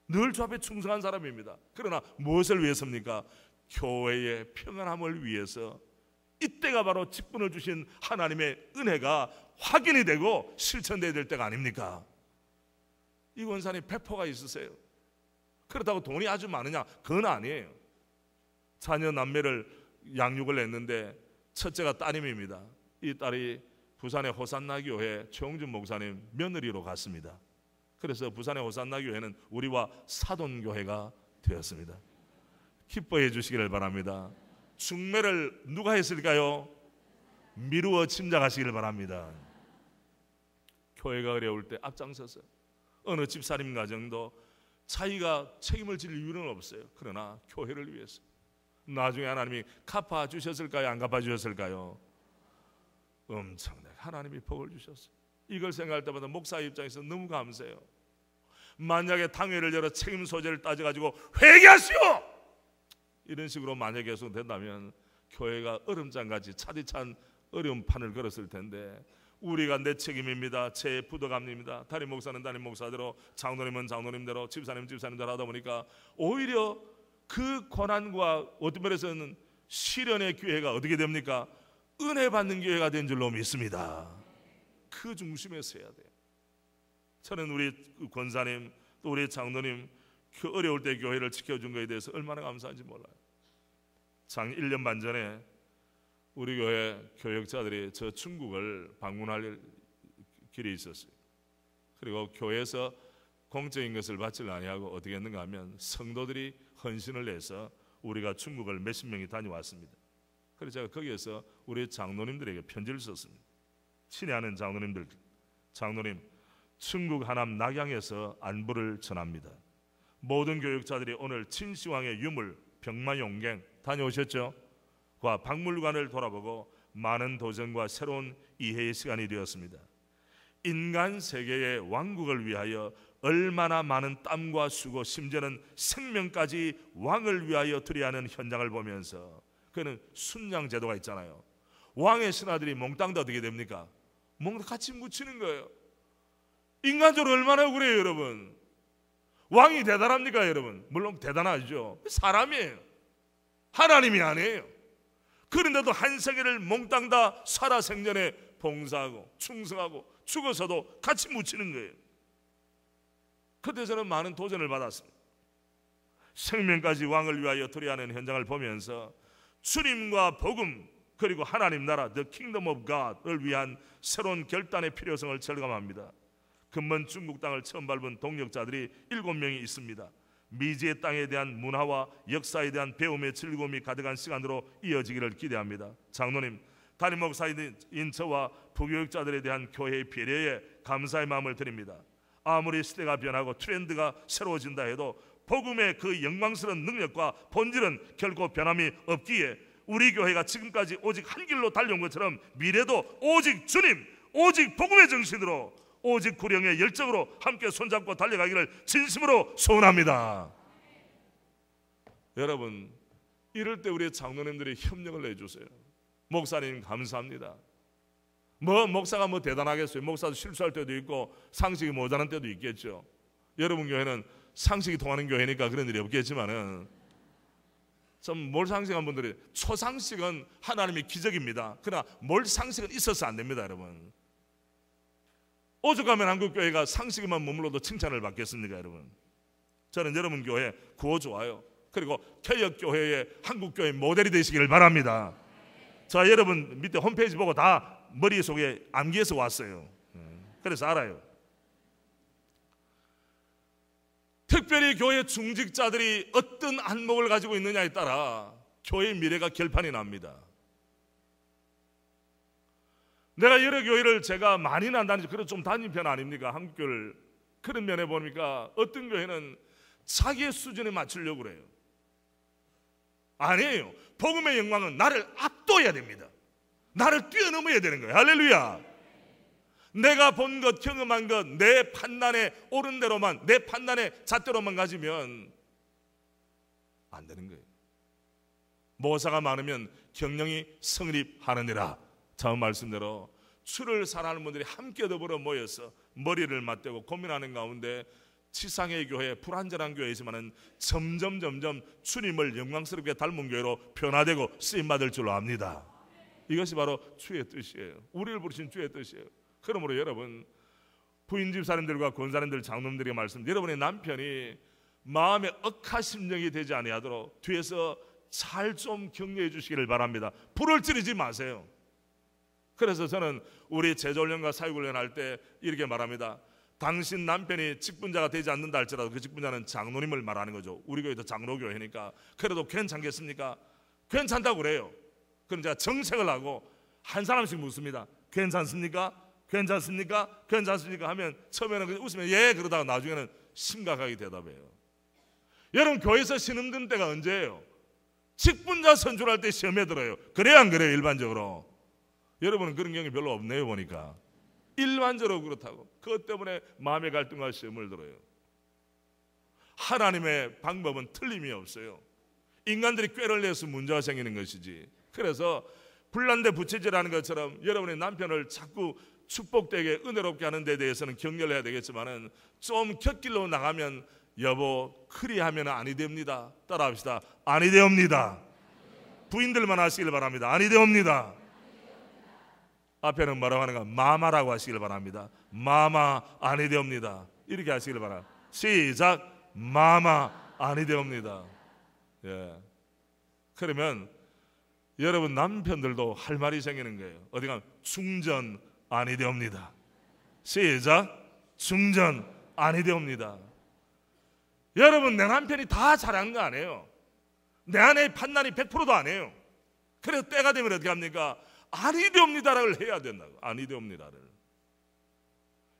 늘 주 앞에 충성한 사람입니다. 그러나 무엇을 위해서입니까? 교회의 평안함을 위해서. 이때가 바로 직분을 주신 하나님의 은혜가 확인이 되고 실천되어야 될 때가 아닙니까? 이 권사님 배포가 있으세요. 그렇다고 돈이 아주 많으냐? 그건 아니에요. 자녀 남매를 양육을 했는데 첫째가 따님입니다. 이 딸이 부산의 호산나 교회 최홍준 목사님 며느리로 갔습니다. 그래서 부산의 호산나 교회는 우리와 사돈교회가 되었습니다. 기뻐해 주시기를 바랍니다. 중매를 누가 했을까요? 미루어 짐작하시기를 바랍니다. 교회가 어려울 때 앞장서서 어느 집사님 가정도 자기가 책임을 질 이유는 없어요. 그러나 교회를 위해서 나중에 하나님이 갚아 주셨을까요? 안 갚아 주셨을까요? 엄청나게 하나님이 복을 주셨어요. 이걸 생각할 때마다 목사 입장에서 너무 감사해요. 만약에 당회를 열어 책임 소재를 따져가지고 회개하시오! 이런 식으로 만약에 계속 된다면 교회가 얼음장같이 차디찬 어려운 판을 걸었을 텐데, 우리가 내 책임입니다, 제 부도감입니다, 담임 목사는 담임 목사대로, 장로님은 장로님대로, 집사님은 집사님대로 하다 보니까 오히려 그 고난과 어떤 면에서는 시련의 교회가 어떻게 됩니까? 은혜 받는 교회가 된 줄로 믿습니다. 그 중심에서 해야 돼요. 저는 우리 권사님 또 우리 장로님 그 어려울 때 교회를 지켜준 것에 대해서 얼마나 감사한지 몰라요. 1년 반 전에 우리 교회 교역자들이 저 중국을 방문할 길이 있었어요. 그리고 교회에서 공적인 것을 받지 아니하고 어떻게 했는가 하면 성도들이 헌신을 내서 우리가 중국을 몇십 명이 다녀왔습니다. 그래서 제가 거기에서 우리 장로님들에게 편지를 썼습니다. 친애하는 장로님들, 장로님, 중국 하남 낙양에서 안부를 전합니다. 모든 교역자들이 오늘 진시황의 유물 병마용갱 다녀오셨죠? 과 박물관을 돌아보고 많은 도전과 새로운 이해의 시간이 되었습니다. 인간 세계의 왕국을 위하여 얼마나 많은 땀과 수고, 심지어는 생명까지 왕을 위하여 드려야 하는 현장을 보면서, 그는 순양 제도가 있잖아요. 왕의 신하들이 몽땅 다 어떻게 됩니까? 몽땅 같이 묻히는 거예요. 인간적으로 얼마나 그래요, 여러분? 왕이 대단합니까, 여러분? 물론 대단하죠. 사람이에요. 하나님이 아니에요. 그런데도 한 세계를 몽땅 다 살아생전에 봉사하고 충성하고 죽어서도 같이 묻히는 거예요. 그때 저는 많은 도전을 받았습니다. 생명까지 왕을 위하여 드려야 하는 현장을 보면서 주님과 복음 그리고 하나님 나라 The Kingdom of God을 위한 새로운 결단의 필요성을 절감합니다. 근본 중국 땅을 처음 밟은 동력자들이 7명이 있습니다. 미지의 땅에 대한 문화와 역사에 대한 배움의 즐거움이 가득한 시간으로 이어지기를 기대합니다. 장로님, 담임 목사인 저와 부교육자들에 대한 교회의 배려에 감사의 마음을 드립니다. 아무리 시대가 변하고 트렌드가 새로워진다 해도 복음의 그 영광스러운 능력과 본질은 결코 변함이 없기에 우리 교회가 지금까지 오직 한 길로 달려온 것처럼 미래도 오직 주님, 오직 복음의 정신으로, 오직 구령의 열정으로 함께 손잡고 달려가기를 진심으로 소원합니다. 여러분, 이럴 때 우리 장로님들이 협력을 해주세요. 목사님 감사합니다. 목사가 대단하겠어요. 목사도 실수할 때도 있고 상식이 모자란 때도 있겠죠. 여러분 교회는 상식이 통하는 교회니까 그런 일이 없겠지만은 좀 몰상식한 분들이, 초상식은 하나님의 기적입니다. 그러나 몰상식은 있어서 안 됩니다, 여러분. 오죽하면 한국교회가 상식에만 머물러도 칭찬을 받겠습니까, 여러분? 저는 여러분 교회 구호 좋아요. 그리고 개혁교회의 한국교회 모델이 되시기를 바랍니다. 자, 여러분 밑에 홈페이지 보고 다 머릿속에 암기해서 왔어요. 그래서 알아요. 특별히 교회 중직자들이 어떤 안목을 가지고 있느냐에 따라 교회의 미래가 결판이 납니다. 내가 여러 교회를 제가 많이는 안 다니죠. 그래도 좀 다닌 편 아닙니까? 한국교회를. 그런 면에 보니까 어떤 교회는 자기의 수준에 맞추려고 그래요. 아니에요. 복음의 영광은 나를 압도해야 됩니다. 나를 뛰어넘어야 되는 거예요. 할렐루야. 내가 본 것, 경험한 것, 내 판단에 옳은 대로만, 내 판단의 잣대로만 가지면 안 되는 거예요. 모사가 많으면 경영이 성립하느니라. 처음 말씀대로 주를 사랑하는 분들이 함께 더불어 모여서 머리를 맞대고 고민하는 가운데 지상의 교회, 불완전한 교회이지만은 점점 주님을 영광스럽게 닮은 교회로 변화되고 쓰임받을 줄로 압니다. 이것이 바로 주의 뜻이에요. 우리를 부르신 주의 뜻이에요. 그러므로 여러분, 부인 집사님들과 권사님들, 장로님들에게 말씀드립니다. 여러분의 남편이 마음에 억하심령이 되지 아니하도록 뒤에서 잘 좀 격려해 주시기를 바랍니다. 불을 지르지 마세요. 그래서 저는 우리 제자훈련과 사역훈련 할 때 이렇게 말합니다. 당신 남편이 직분자가 되지 않는다 할지라도 그 직분자는 장로님을 말하는 거죠. 우리 교회도 장로교회니까. 그래도 괜찮겠습니까? 괜찮다고 그래요. 그럼 제가 정색을 하고 한 사람씩 묻습니다. 괜찮습니까? 괜찮습니까? 괜찮습니까? 하면 처음에는 그냥 웃으면 예 그러다가 나중에는 심각하게 대답해요. 여러분 교회에서 신음든 때가 언제예요? 직분자 선출할 때 시험에 들어요. 그래야 안 그래요? 일반적으로. 여러분은 그런 경험이 별로 없네요 보니까. 일반적으로 그렇다고. 그것 때문에 마음의 갈등과 시험을 들어요. 하나님의 방법은 틀림이 없어요. 인간들이 꾀를 내서 문제가 생기는 것이지. 그래서 불난데 부채질하는 것처럼 여러분의 남편을 자꾸 축복되게 은혜롭게 하는 데 대해서는 격려를 해야 되겠지만은 좀 곁길로 나가면 여보 그리하면 아니 됩니다. 따라합시다. 아니 되옵니다. 부인들만 하시길 바랍니다. 아니 되옵니다. 앞에는 뭐라고 하는가? 마마라고 하시길 바랍니다. 마마 아니 되옵니다. 이렇게 하시길 바랍니다. 시작. 마마 아니 되옵니다. 예. 그러면 여러분 남편들도 할 말이 생기는 거예요. 어디 가면 충전 아니 되옵니다. 시작. 충전 아니 되옵니다. 여러분 내 남편이 다 잘한 거 아니에요. 내 아내의 판단이 100%도 아니에요. 그래서 때가 되면 어떻게 합니까? 아니 되옵니다를 해야 된다고. 아니 되옵니다를.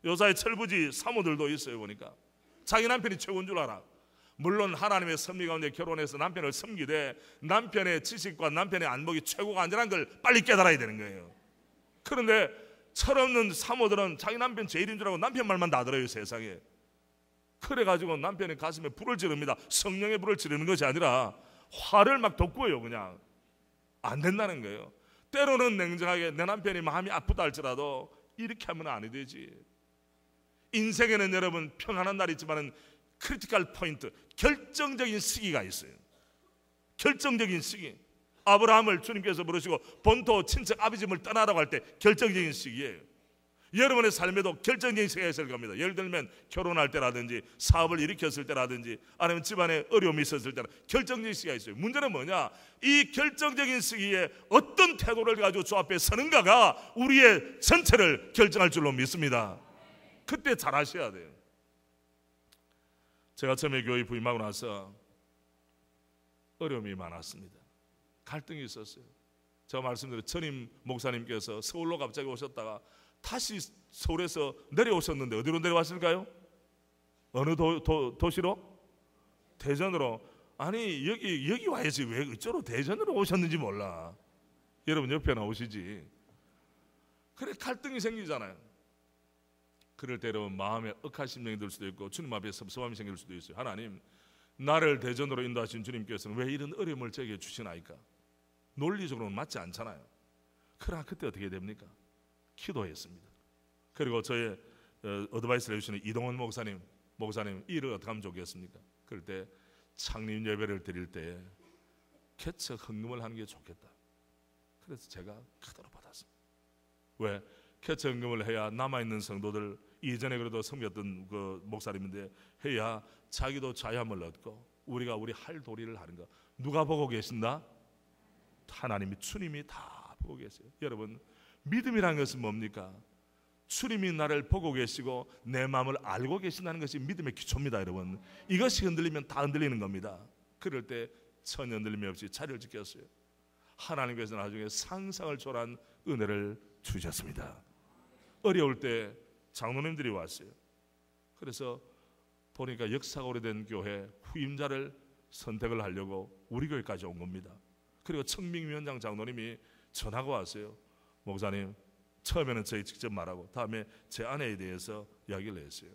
요사이 철부지 사모들도 있어요. 보니까 자기 남편이 최고인 줄 알아. 물론 하나님의 섭리 가운데 결혼해서 남편을 섬기되 남편의 지식과 남편의 안목이 최고가 아니라는 걸 빨리 깨달아야 되는 거예요. 그런데 철없는 사모들은 자기 남편 제일인 줄 알고 남편 말만 다 들어요. 세상에. 그래가지고 남편의 가슴에 불을 지릅니다. 성령의 불을 지르는 것이 아니라 화를 막 돋구어요. 그냥 안 된다는 거예요. 때로는 냉정하게 내 남편이 마음이 아프다 할지라도 이렇게 하면 안 되지. 인생에는 여러분 평안한 날이 있지만은 크리티컬 포인트, 결정적인 시기가 있어요. 결정적인 시기. 아브라함을 주님께서 부르시고 본토 친척 아비 집을 떠나라고 할 때 결정적인 시기예요. 여러분의 삶에도 결정적인 시기가 있을 겁니다. 예를 들면 결혼할 때라든지 사업을 일으켰을 때라든지 아니면 집안에 어려움이 있었을 때나 결정적인 시기가 있어요. 문제는 뭐냐? 이 결정적인 시기에 어떤 태도를 가지고 주 앞에 서는가가 우리의 전체를 결정할 줄로 믿습니다. 그때 잘 하셔야 돼요. 제가 처음에 교회 부임하고 나서 어려움이 많았습니다. 갈등이 있었어요. 제가 말씀드린 전임 목사님께서 서울로 갑자기 오셨다가 다시 서울에서 내려오셨는데 어디로 내려왔을까요? 어느 도시로? 대전으로. 아니 여기 와야지 왜 이쪽으로 대전으로 오셨는지 몰라. 여러분 옆에 나오시지. 그래 갈등이 생기잖아요. 그럴 때 여러분 마음에 억한 심령이 들 수도 있고 주님 앞에 섭섭함이 생길 수도 있어요. 하나님 나를 대전으로 인도하신 주님께서는 왜 이런 어려움을 제게 주시나이까? 논리적으로는 맞지 않잖아요. 그러나 그때 어떻게 됩니까? 기도했습니다. 그리고 저의 어드바이스를 해주시는 이동원 목사님 이 일을 어떻게 하면 좋겠습니까? 그럴 때 창립 예배를 드릴 때 개척 헌금을 하는 게 좋겠다. 그래서 제가 그대로 받았습니다. 왜? 개척 헌금을 해야 남아있는 성도들 이전에 그래도 섬겼던 그 목사님인데 해야 자기도 자유함을 얻고 우리가 우리 할 도리를 하는 거. 누가 보고 계신다? 하나님이 주님이 다 보고 계세요. 여러분 믿음이라는 것은 뭡니까? 주님이 나를 보고 계시고 내 마음을 알고 계신다는 것이 믿음의 기초입니다. 여러분 이것이 흔들리면 다 흔들리는 겁니다. 그럴 때 전혀 흔들림이 없이 자리를 지켰어요. 하나님께서 나중에 상상을 초월한 은혜를 주셨습니다. 어려울 때 장로님들이 왔어요. 그래서 보니까 역사가 오래된 교회 후임자를 선택을 하려고 우리 교회까지 온 겁니다. 그리고 청빙위원장 장로님이 전화가 왔어요. 목사님 처음에는 저희 직접 말하고 다음에 제 아내에 대해서 이야기를 했어요.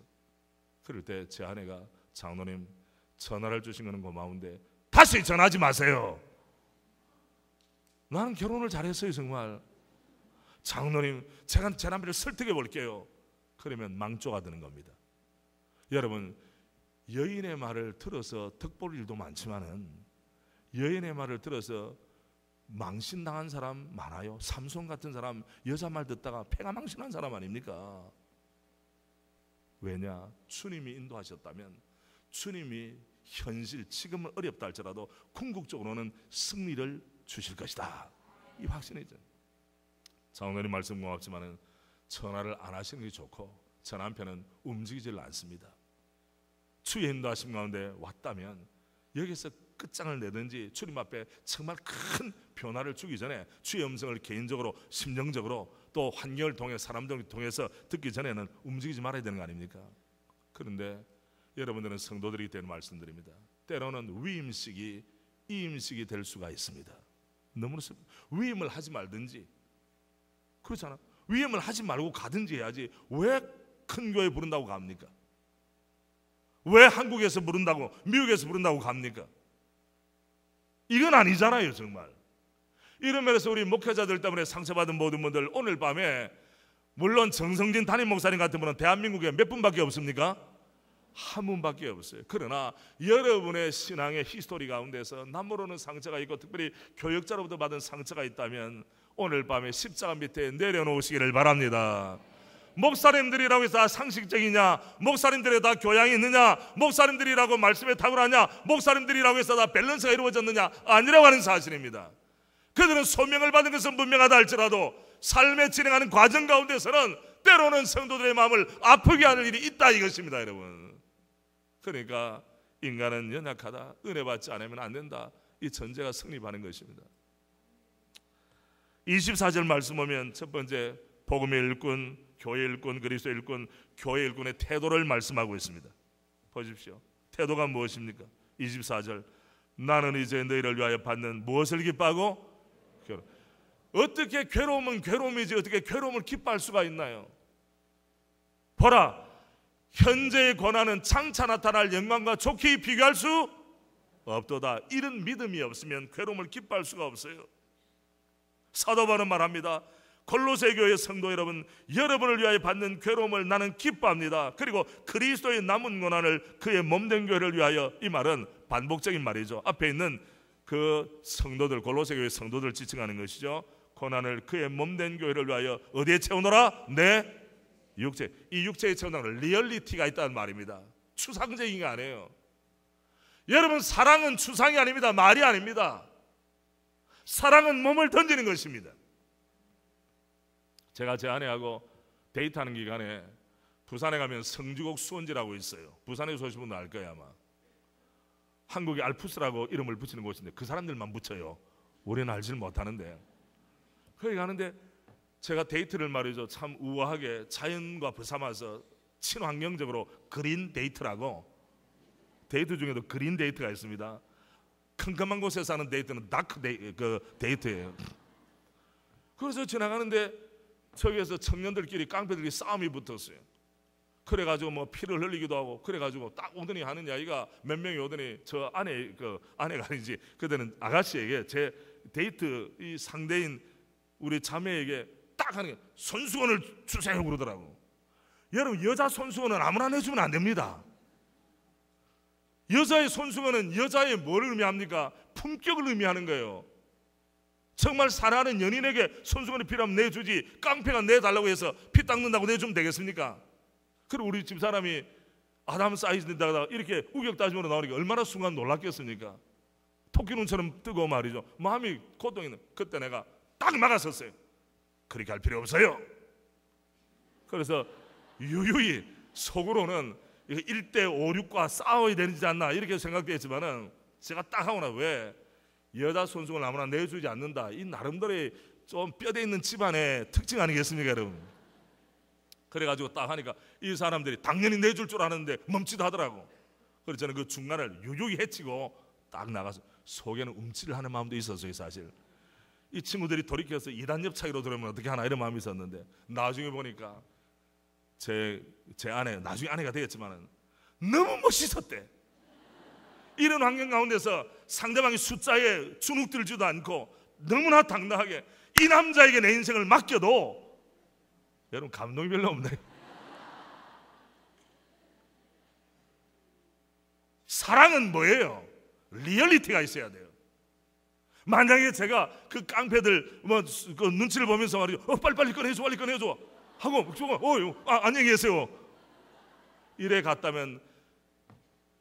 그럴 때 제 아내가 장로님 전화를 주신 거는 고마운데 다시 전화하지 마세요. 나는 결혼을 잘했어요. 정말 장로님 제가 제 남편을 설득해 볼게요. 그러면 망조가 되는 겁니다. 여러분 여인의 말을 들어서 덕볼 일도 많지만은 여인의 말을 들어서 망신당한 사람 많아요. 삼손 같은 사람 여자 말 듣다가 폐가 망신한 사람 아닙니까? 왜냐? 주님이 인도하셨다면 주님이 현실 지금은 어렵다 할지라도 궁극적으로는 승리를 주실 것이다. 이 확신이죠. 장로님 말씀 고맙지만은 전화를 안 하시는 게 좋고 저 남편은 움직이질 않습니다. 주의 인도하심 가운데 왔다면 여기서 끝장을 내든지 주님 앞에 정말 큰 변화를 주기 전에 주의 음성을 개인적으로 심령적으로 또 환경을 통해 사람들을 통해서 듣기 전에는 움직이지 말아야 되는 거 아닙니까? 그런데 여러분들은 성도들이 되는 말씀드립니다. 때로는 위임식이 이임식이 될 수가 있습니다. 너무나 위임을 하지 말든지, 그렇잖아. 위임을 하지 말고 가든지 해야지. 왜 큰 교회 부른다고 갑니까? 왜 한국에서 부른다고, 미국에서 부른다고 갑니까? 이건 아니잖아요, 정말. 이런 면에서 우리 목회자들 때문에 상처받은 모든 분들, 오늘 밤에 물론 정성진 담임 목사님 같은 분은 대한민국에 몇 분밖에 없습니까? 한 분밖에 없어요. 그러나 여러분의 신앙의 히스토리 가운데서 남모르는 상처가 있고 특별히 교역자로부터 받은 상처가 있다면 오늘 밤에 십자가 밑에 내려놓으시기를 바랍니다. 목사님들이라고 해서 다 상식적이냐? 목사님들이 다 교양이 있느냐? 목사님들이라고 말씀에 탁월하냐? 목사님들이라고 해서 다 밸런스가 이루어졌느냐? 아니라고 하는 사실입니다. 그들은 소명을 받은 것은 분명하다 할지라도 삶에 진행하는 과정 가운데서는 때로는 성도들의 마음을 아프게 하는 일이 있다 이것입니다, 여러분. 그러니까 인간은 연약하다, 은혜 받지 않으면 안 된다, 이 전제가 성립하는 것입니다. 24절 말씀 보면 첫 번째 복음의 일꾼, 교회 일꾼, 그리스도 일꾼, 교회 일꾼의 태도를 말씀하고 있습니다. 보십시오. 태도가 무엇입니까? 24절 나는 이제 너희를 위하여 받는 무엇을 기뻐하고? 괴로움. 어떻게 괴로움은 괴로움이지 어떻게 괴로움을 기뻐할 수가 있나요? 보라, 현재의 고난은 장차 나타날 영광과 좋게 비교할 수 없도다. 이런 믿음이 없으면 괴로움을 기뻐할 수가 없어요. 사도 바울은 말합니다. 골로새 교회 성도 여러분, 여러분을 위하여 받는 괴로움을 나는 기뻐합니다. 그리고 그리스도의 남은 고난을 그의 몸된 교회를 위하여, 이 말은 반복적인 말이죠. 앞에 있는 그 성도들, 골로새 교회 성도들 지칭하는 것이죠. 고난을 그의 몸된 교회를 위하여 어디에 채우노라? 내 육체. 이 육체에 채운다는 리얼리티가 있다는 말입니다. 추상적인 게 아니에요. 여러분, 사랑은 추상이 아닙니다. 말이 아닙니다. 사랑은 몸을 던지는 것입니다. 제가 제 아내하고 데이트하는 기간에 부산에 가면 성주곡 수원지라고 있어요. 부산에서 오신 분들 알 거예요 아마. 한국의 알프스라고 이름을 붙이는 곳인데 그 사람들만 붙여요. 우리는 알지를 못하는데. 거기 가는데 제가 데이트를 말이죠, 참 우아하게 자연과 벗삼아서 친환경적으로 그린 데이트라고, 데이트 중에도 그린 데이트가 있습니다. 컴컴한 곳에서 하는 데이트는 다크 데이트예요. 그래서 지나가는데 저기에서 청년들끼리 깡패들끼리 싸움이 붙었어요. 그래가지고 뭐 피를 흘리기도 하고, 그래가지고 딱 오더니 하는 이야기가, 몇 명이 오더니 저 아내, 아내가 아니지, 그때는 아가씨에게, 제 데이트 이 상대인 우리 자매에게 딱 하는 게 손수건을 주세요 그러더라고. 여러분, 여자 손수건은 아무나 내주면 안 됩니다. 여자의 손수건은 여자의 뭘 의미합니까? 품격을 의미하는 거예요. 정말 사랑하는 연인에게 손수건이 필요하면 내주지, 깡패가 내달라고 해서 피 닦는다고 내주면 되겠습니까? 그리고 우리 집사람이 아담 사이즈인다가 이렇게 우격다짐으로 나오니까 얼마나 순간 놀랐겠습니까? 토끼 눈처럼 뜨거워 말이죠. 마음이 고통이. 그때 내가 딱 막았었어요. 그렇게 할 필요 없어요. 그래서 유유히 속으로는 1대 5, 6과 싸워야 되지 않나 이렇게 생각됐지만은 제가 딱 하고 나, 왜 여자 손수건을 아무나 내주지 않는다, 이 나름대로의 좀 뼈대 있는 집안의 특징 아니겠습니까 여러분? 그래가지고 딱 하니까 이 사람들이 당연히 내줄 줄 아는데 멈칫 하더라고. 그래서 저는 그 중간을 유유히 해치고 딱 나가서 속에는 움찔을 하는 마음도 있었어요. 사실 이 친구들이 돌이켜서 2단옆 차기로 들어오면 어떻게 하나 이런 마음이 있었는데, 나중에 보니까 제 아내, 나중에 아내가 되겠지만은 너무 멋있었대. 이런 환경 가운데서 상대방의 숫자에 주눅들지도 않고 너무나 당당하게 이 남자에게 내 인생을 맡겨도, 여러분 감동이 별로 없네. 사랑은 뭐예요? 리얼리티가 있어야 돼요. 만약에 제가 그 깡패들 그 눈치를 보면서 말이죠, 빨리 꺼내줘, 빨리 꺼내줘 하고 안녕히 계세요 이래 갔다면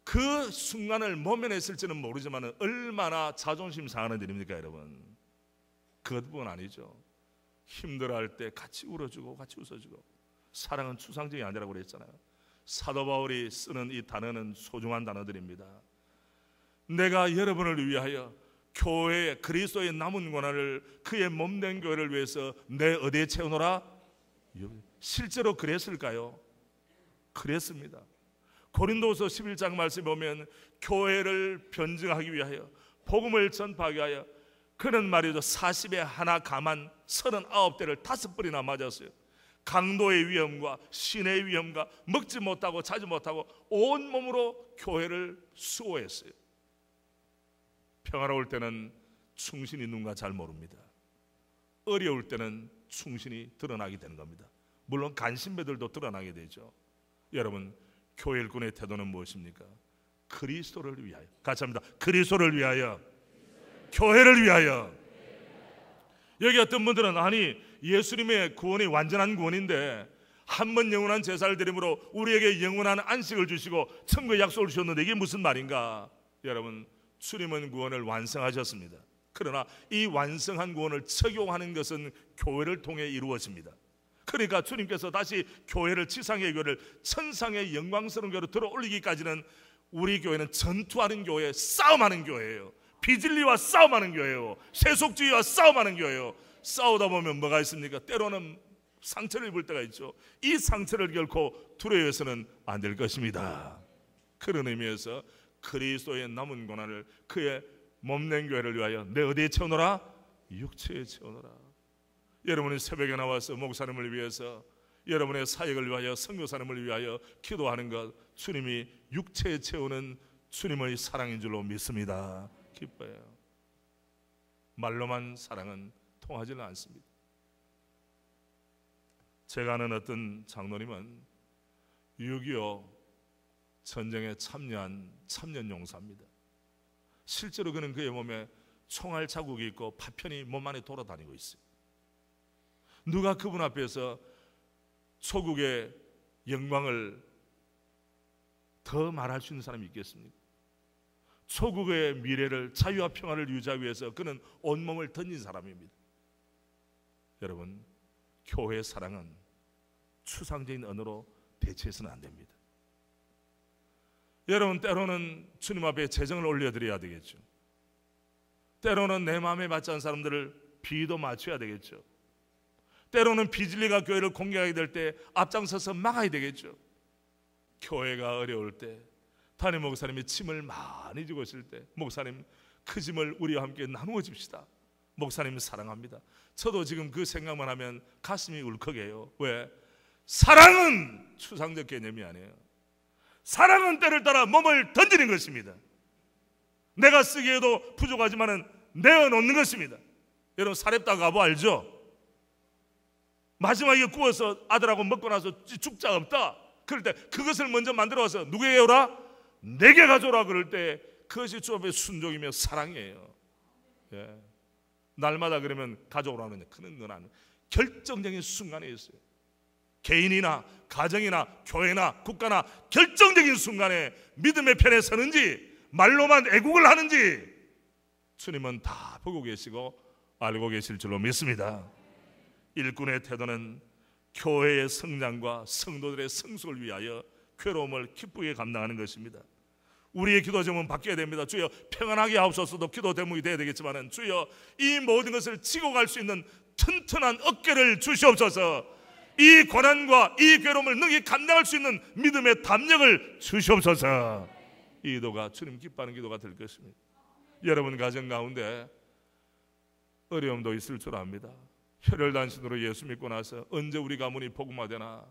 그 순간을 모면했을지는 모르지만 얼마나 자존심 상하는 일입니까 여러분? 그것뿐 아니죠. 힘들어할 때 같이 울어주고 같이 웃어주고, 사랑은 추상적이 아니라고 그랬잖아요. 사도 바울이 쓰는 이 단어는 소중한 단어들입니다. 내가 여러분을 위하여 교회의 그리스도의 남은 권한을 그의 몸된 교회를 위해서 내 어디에 채우노라? 실제로 그랬을까요? 그랬습니다. 고린도서 11장 말씀에 보면 교회를 변증하기 위하여 복음을 전파하기 위하여 그는 말이죠 40에 하나 가만 39대를 5번이나 맞았어요. 강도의 위험과 신의 위험과 먹지 못하고 자지 못하고 온몸으로 교회를 수호했어요. 평화로울 때는 충신이 누군가 잘 모릅니다. 어려울 때는 충신이 드러나게 되는 겁니다. 물론 간신배들도 드러나게 되죠. 여러분, 교회 일꾼의 태도는 무엇입니까? 그리스도를 위하여. 같이 합니다. 그리스도를 위하여, 교회를 위하여. 여기 어떤 분들은 아니 예수님의 구원이 완전한 구원인데 한 번 영원한 제사를 드림으로 우리에게 영원한 안식을 주시고 천국의 약속을 주셨는데 이게 무슨 말인가? 여러분, 주님은 구원을 완성하셨습니다. 그러나 이 완성한 구원을 적용하는 것은 교회를 통해 이루어집니다. 그러니까 주님께서 다시 교회를, 지상의 교회를 천상의 영광스러운 교회로 들어올리기까지는 우리 교회는 전투하는 교회, 싸움하는 교회예요. 비진리와 싸움하는 교회예요. 세속주의와 싸움하는 교회예요. 싸우다 보면 뭐가 있습니까? 때로는 상처를 입을 때가 있죠. 이 상처를 결코 두려워해서는 안 될 것입니다. 그런 의미에서 그리스도의 남은 고난을 그의 몸된 교회를 위하여 내 어디에 채우노라? 육체에 채우노라. 여러분이 새벽에 나와서 목사님을 위해서, 여러분의 사역을 위하여, 선교사님을 위하여 기도하는 것, 주님이 육체에 채우는 주님의 사랑인 줄로 믿습니다. 기뻐요. 말로만 사랑은 통하지는 않습니다. 제가 아는 어떤 장로님은 6.25 전쟁에 참여한 참전용사입니다. 실제로 그는 그의 몸에 총알 자국이 있고 파편이 몸 안에 돌아다니고 있어요. 누가 그분 앞에서 조국의 영광을 더 말할 수 있는 사람이 있겠습니까? 조국의 미래를, 자유와 평화를 유지하기 위해서 그는 온몸을 던진 사람입니다. 여러분, 교회의 사랑은 추상적인 언어로 대체해서는 안 됩니다. 여러분, 때로는 주님 앞에 재정을 올려드려야 되겠죠. 때로는 내 마음에 맞지 않은 사람들을 비도 맞춰야 되겠죠. 때로는 비진리가 교회를 공격하게 될 때 앞장서서 막아야 되겠죠. 교회가 어려울 때, 담임 목사님이 짐을 많이 지고 있을 때, 목사님 그 짐을 우리와 함께 나누어 줍시다. 목사님 사랑합니다. 저도 지금 그 생각만 하면 가슴이 울컥해요. 왜? 사랑은 추상적 개념이 아니에요. 사랑은 때를 따라 몸을 던지는 것입니다. 내가 쓰기에도 부족하지만은 내어놓는 것입니다. 여러분, 사렙다 가보 알죠? 마지막에 구워서 아들하고 먹고 나서 죽자 없다. 그럴 때 그것을 먼저 만들어 와서 누구에게 오라? 내게 가져오라. 그럴 때 그것이 주 앞에 순종이며 사랑이에요. 예. 날마다 그러면 가져오라는데 그는 건 결정적인 순간에 있어요. 개인이나 가정이나 교회나 국가나 결정적인 순간에 믿음의 편에 서는지 말로만 애국을 하는지 주님은 다 보고 계시고 알고 계실 줄로 믿습니다. 일꾼의 태도는 교회의 성장과 성도들의 성숙을 위하여 괴로움을 기쁘게 감당하는 것입니다. 우리의 기도 제목은 바뀌어야 됩니다. 주여 평안하게 하옵소서도 기도 제목이 되어야 되겠지만, 주여 이 모든 것을 지고 갈 수 있는 튼튼한 어깨를 주시옵소서. 이 고난과 이 괴로움을 능히 감당할 수 있는 믿음의 담력을 주시옵소서. 이 기도가 주님 기뻐하는 기도가 될 것입니다. 여러분 가정 가운데 어려움도 있을 줄 압니다. 혈혈단신으로 예수 믿고 나서 언제 우리 가문이 복음화되나,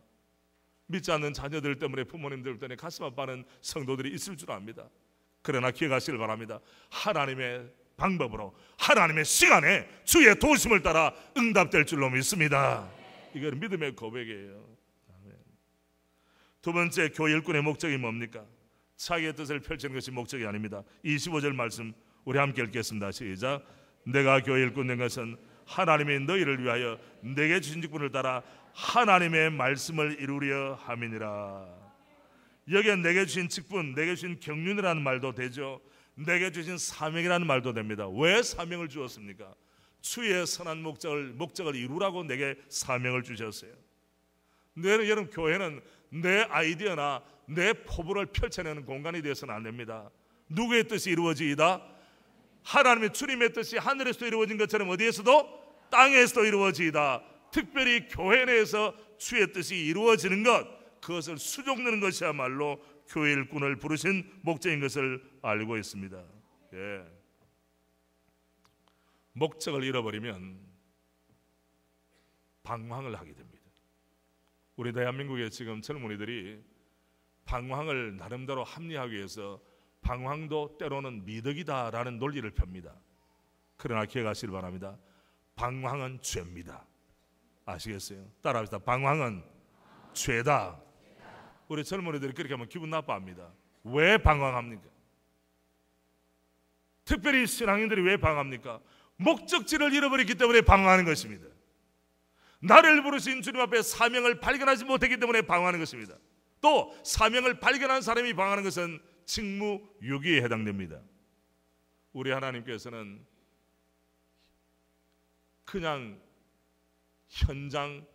믿지 않는 자녀들 때문에, 부모님들 때문에 가슴 아파하는 성도들이 있을 줄 압니다. 그러나 기억하시길 바랍니다. 하나님의 방법으로, 하나님의 시간에 주의 도우심을 따라 응답될 줄로 믿습니다. 이건 믿음의 고백이에요. 아멘. 두 번째, 교회 일꾼의 목적이 뭡니까? 자기의 뜻을 펼치는 것이 목적이 아닙니다. 25절 말씀 우리 함께 읽겠습니다. 시작. 내가 교회 일꾼 된 것은 하나님이 너희를 위하여 내게 주신 직분을 따라 하나님의 말씀을 이루려 함이니라. 여기에 내게 주신 직분, 내게 주신 경륜이라는 말도 되죠. 내게 주신 사명이라는 말도 됩니다. 왜 사명을 주었습니까? 주의 선한 목적을 이루라고 내게 사명을 주셨어요. 여러분, 교회는 내 아이디어나 내 포부를 펼쳐내는 공간이 되어서는 안 됩니다. 누구의 뜻이 이루어지이다? 하나님의 주님의 뜻이 하늘에서 이루어진 것처럼 어디에서도? 땅에서도 이루어지이다. 특별히 교회 내에서 주의 뜻이 이루어지는 것, 그것을 수종내는 것이야말로 교회 일꾼을 부르신 목적인 것을 알고 있습니다. 예. 목적을 잃어버리면 방황을 하게 됩니다. 우리 대한민국의 지금 젊은이들이 방황을 나름대로 합리화하기 위해서 방황도 때로는 미덕이다라는 논리를 펴니다. 그러나 기억하시길 바랍니다. 방황은 죄입니다. 아시겠어요? 따라합시다. 방황은 죄다. 우리 젊은이들이 그렇게 하면 기분 나빠합니다. 왜 방황합니까? 특별히 신앙인들이 왜 방황합니까? 목적지를 잃어버렸기 때문에 방황하는 것입니다. 나를 부르신 주님 앞에 사명을 발견하지 못했기 때문에 방황하는 것입니다. 또 사명을 발견한 사람이 방황하는 것은 직무유기에 해당됩니다. 우리 하나님께서는 그냥 현상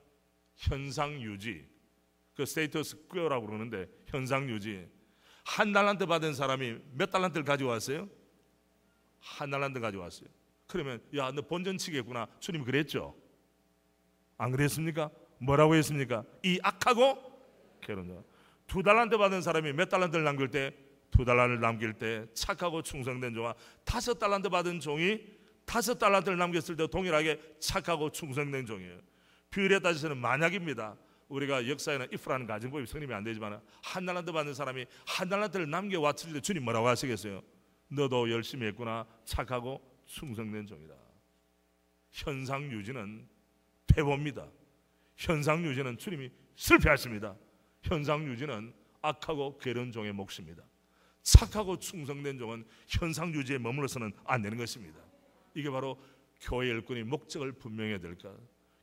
유지, 그 스테이터스 퀘어라고 그러는데 현상 유지. 한 달란트 받은 사람이 몇 달란트를 가지고 왔어요? 한 달란트 가지고 왔어요. 그러면 야, 너 본전 치겠구나. 주님이 그랬죠? 안 그랬습니까? 뭐라고 했습니까? 이 악하고 게으른 두 달란트 받은 사람이 몇 달란트를 남길 때? 두 달란트를 남길 때 착하고 충성된 종아, 다섯 달란트 받은 종이 다섯 달란트를 남겼을 때 동일하게 착하고 충성된 종이에요. 비율에 따지서는 만약입니다. 우리가 역사에는 if라는 가정법이 성립이 안 되지만 한 달란트 받는 사람이 한 달란트를 남겨왔을 때 주님 뭐라고 하시겠어요? 너도 열심히 했구나. 착하고 충성된 종이다. 현상 유지는 퇴보입니다. 현상 유지는 주님이 실패하십니다. 현상 유지는 악하고 게으른 종의 몫입니다. 착하고 충성된 종은 현상 유지에 머물러서는 안 되는 것입니다. 이게 바로 교회 일꾼이 목적을 분명해야 될까?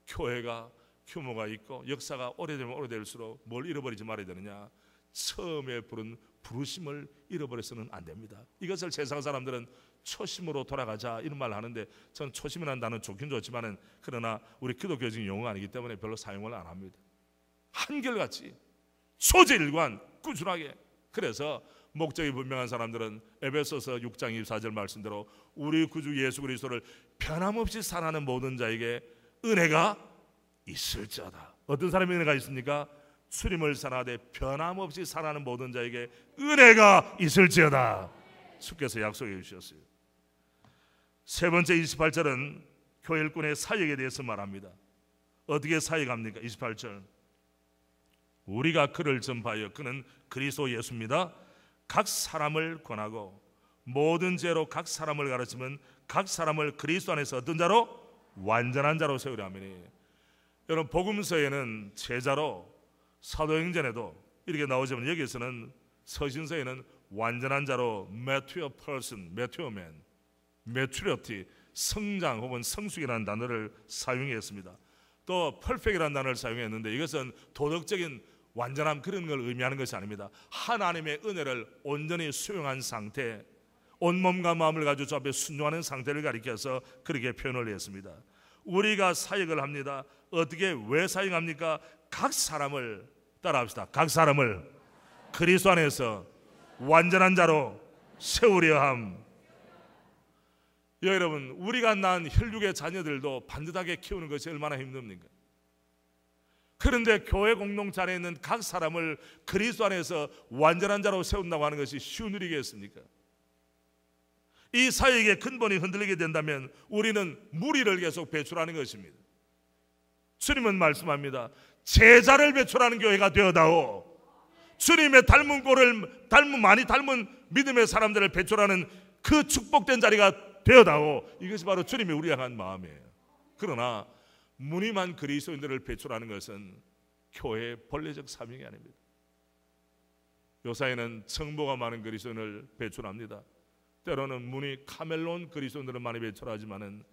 교회가 규모가 있고 역사가 오래되면 오래될수록 뭘 잃어버리지 말아야 되느냐? 처음에 부른 부르심을 잃어버려서는 안 됩니다. 이것을 세상 사람들은 초심으로 돌아가자 이런 말을 하는데 저는 초심이라는 단어는 좋긴 좋지만은 그러나 우리 기독교적인 용어가 아니기 때문에 별로 사용을 안 합니다. 한결같이 소재일관 꾸준하게. 그래서 목적이 분명한 사람들은 에베소서 6장 24절 말씀대로 우리 구주 예수 그리스도를 변함없이 사랑하는 모든 자에게 은혜가 있을지어다. 어떤 사람이 은혜가 있습니까? 주님을 사랑하되 변함없이 사랑하는 모든 자에게 은혜가 있을지어다. 주께서 약속해 주셨어요. 세 번째 28절은 교회 일꾼의 사역에 대해서 말합니다. 어떻게 사역합니까? 28절 우리가 그를 전파하여, 그는 그리스도 예수입니다. 각 사람을 권하고 모든 죄로 각 사람을 가르치면 각 사람을 그리스도 안에서 어떤 자로? 완전한 자로 세우려 하미니. 여러분, 복음서에는 제자로, 사도행전에도 이렇게 나오지만 여기서는 서신서에는 완전한 자로 mature person, mature man, maturity, 성장 혹은 성숙이라는 단어를 사용했습니다. 또 perfect이라는 단어를 사용했는데 이것은 도덕적인 완전함 그런 걸 의미하는 것이 아닙니다. 하나님의 은혜를 온전히 수용한 상태, 온몸과 마음을 가지고 주 앞에 순종하는 상태를 가리켜서 그렇게 표현을 했습니다. 우리가 사역을 합니다. 어떻게, 왜 사역합니까? 각 사람을, 따라합시다. 각 사람을 그리스도 안에서 완전한 자로 세우려 함. 여러분, 우리가 낳은 혈육의 자녀들도 반듯하게 키우는 것이 얼마나 힘듭니까? 그런데 교회 공동체 안에 있는 각 사람을 그리스도 안에서 완전한 자로 세운다고 하는 것이 쉬운 일이겠습니까? 이 사역의 근본이 흔들리게 된다면 우리는 무리를 계속 배출하는 것입니다. 주님은 말씀합니다. 제자를 배출하는 교회가 되어다오. 주님의 닮은 꼴을 많이 닮은 믿음의 사람들을 배출하는 그 축복된 자리가 되어다오. 이것이 바로 주님이 우리 향한 마음이에요. 그러나 무늬만 그리스도인들을 배출하는 것은 교회의 본래적 사명이 아닙니다. 요사이는 정보가 많은 그리스도인을 배출합니다. 때로는 무늬 카멜론 그리스도인들을 많이 배출하지만은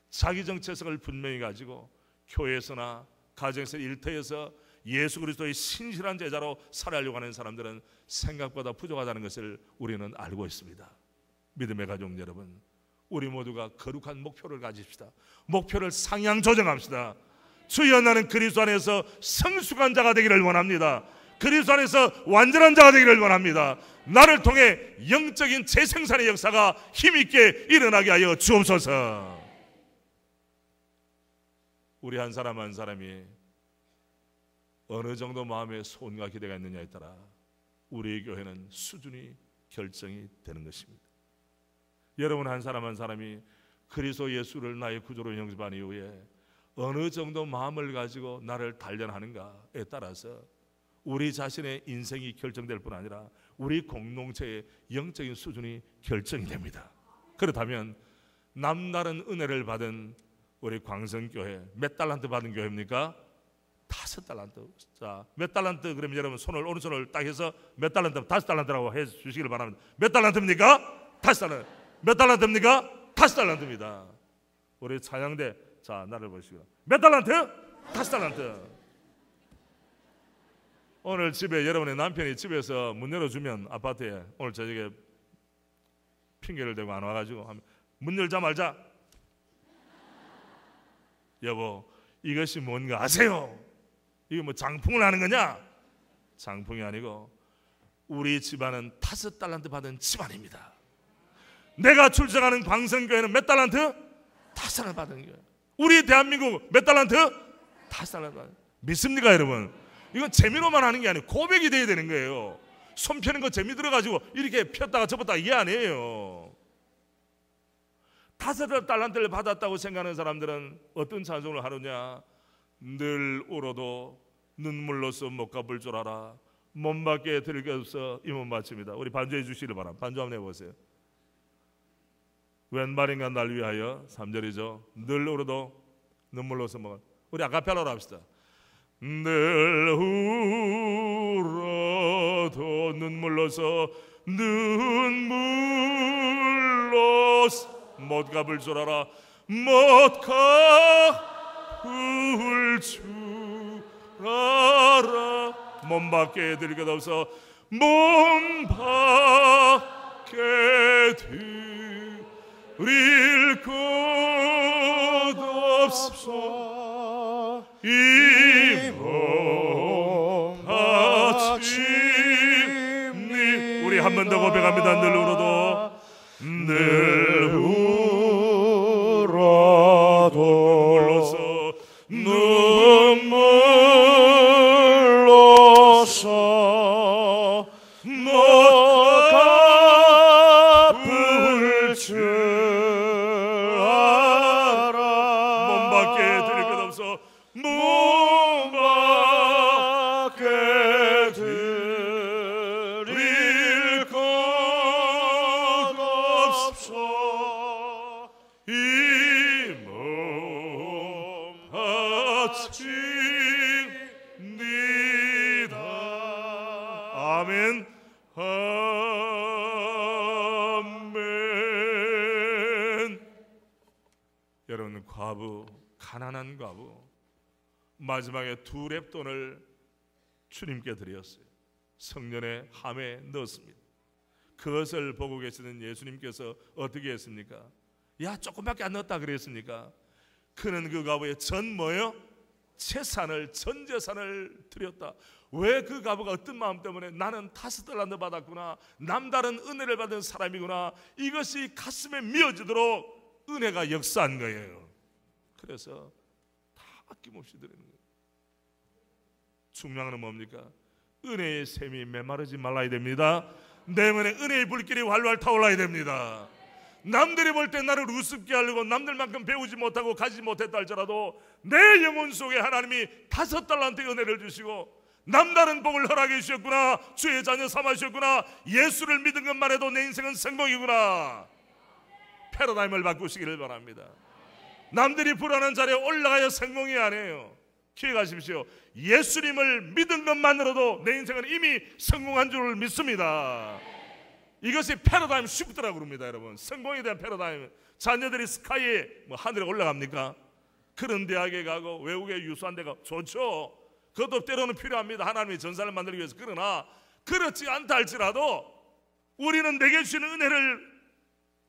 자기 정체성을 분명히 가지고 교회에서나 가정에서 일터에서 예수 그리스도의 신실한 제자로 살아가려고 하는 사람들은 생각보다 부족하다는 것을 우리는 알고 있습니다. 믿음의 가족 여러분, 우리 모두가 거룩한 목표를 가집시다. 목표를 상향 조정합시다. 주여 나는 그리스도 안에서 성숙한 자가 되기를 원합니다. 그리스도 안에서 완전한 자가 되기를 원합니다. 나를 통해 영적인 재생산의 역사가 힘있게 일어나게 하여 주옵소서. 우리 한 사람 한 사람이 어느 정도 마음의 소원과 기대가 있느냐에 따라 우리의 교회는 수준이 결정이 되는 것입니다. 여러분 한 사람 한 사람이 그리스도 예수를 나의 구주로 영접한 이후에 어느 정도 마음을 가지고 나를 단련하는가에 따라서 우리 자신의 인생이 결정될 뿐 아니라 우리 공동체의 영적인 수준이 결정이 됩니다. 그렇다면 남다른 은혜를 받은 우리 광성교회 몇 달란트 받은 교회입니까? 5달란트. 자, 몇 달란트? 그러면 여러분 손을 오른손을 딱 해서 몇 달란트? 5달란트라고 해 주시기를 바랍니다. 몇 달란트입니까? 5달란트. 몇 달란트입니까? 5달란트입니다. 우리 찬양대, 자 나를 보시고 몇 달란트? 5달란트. 오늘 집에 여러분의 남편이 집에서 문 열어주면 아파트에 오늘 저녁에 핑계를 대고 안 와가지고 하면 문 열자 말자. 여보 이것이 뭔가 아세요? 이게 뭐 장풍을 하는 거냐? 장풍이 아니고 우리 집안은 5달란트 받은 집안입니다. 내가 출석하는 광성교회는 몇 달란트? 5달란트 받은 거예요. 우리 대한민국 몇 달란트? 5달란트. 믿습니까 여러분? 이건 재미로만 하는 게 아니고 고백이 돼야 되는 거예요. 손 펴는 거 재미 들어가지고 이렇게 폈다가 접었다가 이게 아니에요. 5달란트를 받았다고 생각하는 사람들은 어떤 찬송을 하느냐? 늘 울어도 눈물로써 못 갚을 줄 알아 몸 밖에 들겨서 이 몸 바칩니다. 우리 반주해 주시길 바랍니다. 반주 한번 해보세요. 웬말인가 날 위하여 3절이죠. 늘 울어도 눈물로써 못. 우리 아카펠라로 합시다. 늘 울어도 눈물로써 못 갚을 줄 알아 못 갚을 줄 알아 몸 밖에 들게 없어 몸 밖에 드릴 것 없어 이 몸 바치니 우리 한 번 더 고백합니다. 늘 울어도 늘 울어도 눈물로써 못 갚을 줄 알아 몸 밖에 드릴 것 없어 몸 밖에 드릴 것 없어 이 몸 바칩니다. 아멘. 아멘. 여러분 과부 가난한 과부 마지막에 2렙돈을 주님께 드렸어요. 성년의 함에 넣었습니다. 그것을 보고 계시는 예수님께서 어떻게 했습니까? 야 조금밖에 안 넣었다 그랬습니까? 그는 그 과부의 전 뭐요? 재산을 전 재산을 드렸다. 왜 그 과부가 어떤 마음 때문에 나는 5달란트 받았구나 남다른 은혜를 받은 사람이구나 이것이 가슴에 미어지도록 은혜가 역사한 거예요. 그래서 다 아낌없이 드리는 거예요. 중요한 건 뭡니까? 은혜의 샘이 메마르지 말아야 됩니다. 내면에 은혜의 불길이 활활 타올라야 됩니다. 남들이 볼 때 나를 우습게 하려고 남들만큼 배우지 못하고 가지 못했다 할지라도 내 영혼 속에 하나님이 5달란트의 은혜를 주시고 남다른 복을 허락해 주셨구나 주의 자녀 삼아 주셨구나 예수를 믿은 것만 해도 내 인생은 성공이구나 패러다임을 바꾸시기를 바랍니다. 남들이 불안한 자리에 올라가야 성공이 아니에요. 기억하십시오. 예수님을 믿은 것만으로도 내 인생은 이미 성공한 줄 믿습니다. 이것이 패러다임 시프트라고 그럽니다. 여러분 성공에 대한 패러다임. 자녀들이 스카이에 하늘에 올라갑니까? 그런 대학에 가고 외국에 유수한 데가 좋죠. 그것도 때로는 필요합니다. 하나님의 전사를 만들기 위해서. 그러나 그렇지 않다 할지라도 우리는 내게 주시는 은혜를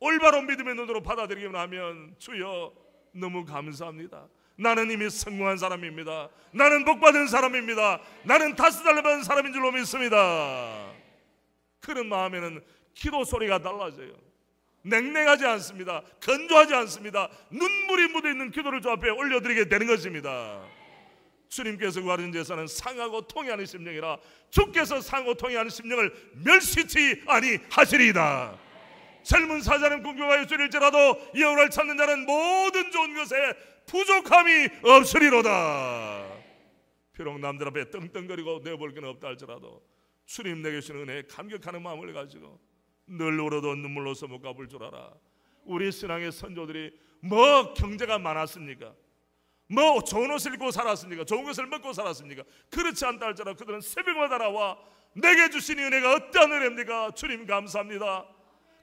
올바른 믿음의 눈으로 받아들이기만 하면 주여 너무 감사합니다. 나는 이미 성공한 사람입니다. 나는 복받은 사람입니다. 나는 다스달려 받은 사람인 줄로 믿습니다. 그런 마음에는 기도 소리가 달라져요. 냉랭하지 않습니다. 건조하지 않습니다. 눈물이 묻어있는 기도를 주 앞에 올려드리게 되는 것입니다. 주님께서 구하는 제사는 상하고 통해하는 심령이라 주께서 상하고 통해하는 심령을 멸시치 아니하시리이다. 젊은 사자는 궁핍하여 줄일지라도 여호와를 찾는 자는 모든 좋은 것에 부족함이 없으리로다. 비록 남들 앞에 떵떵거리고 내볼 게 없다 할지라도 주님 내게 주시는 은혜에 감격하는 마음을 가지고 늘 울어도 눈물로 써못 갚을 줄 알아. 우리 신앙의 선조들이 뭐 경제가 많았습니까? 뭐 좋은 옷을 입고 살았습니까? 좋은 것을 먹고 살았습니까? 그렇지 않다 할지라도 그들은 새벽마다 나와 내게 주신 은혜가 어떠한 은혜입니까? 주님 감사합니다.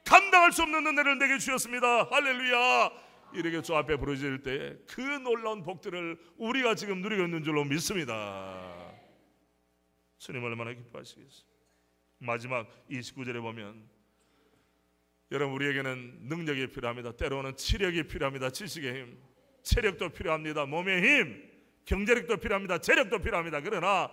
감당할 수 없는 은혜를 내게 주셨습니다. 할렐루야. 이렇게 주 앞에 부르짖을 때 그 놀라운 복들을 우리가 지금 누리고 있는 줄로 믿습니다. 주님 얼마나 기뻐하시겠어요. 마지막 29절에 보면 여러분 우리에게는 능력이 필요합니다. 때로는 치력이 필요합니다. 지식의 힘, 체력도 필요합니다. 몸의 힘, 경제력도 필요합니다. 재력도 필요합니다. 그러나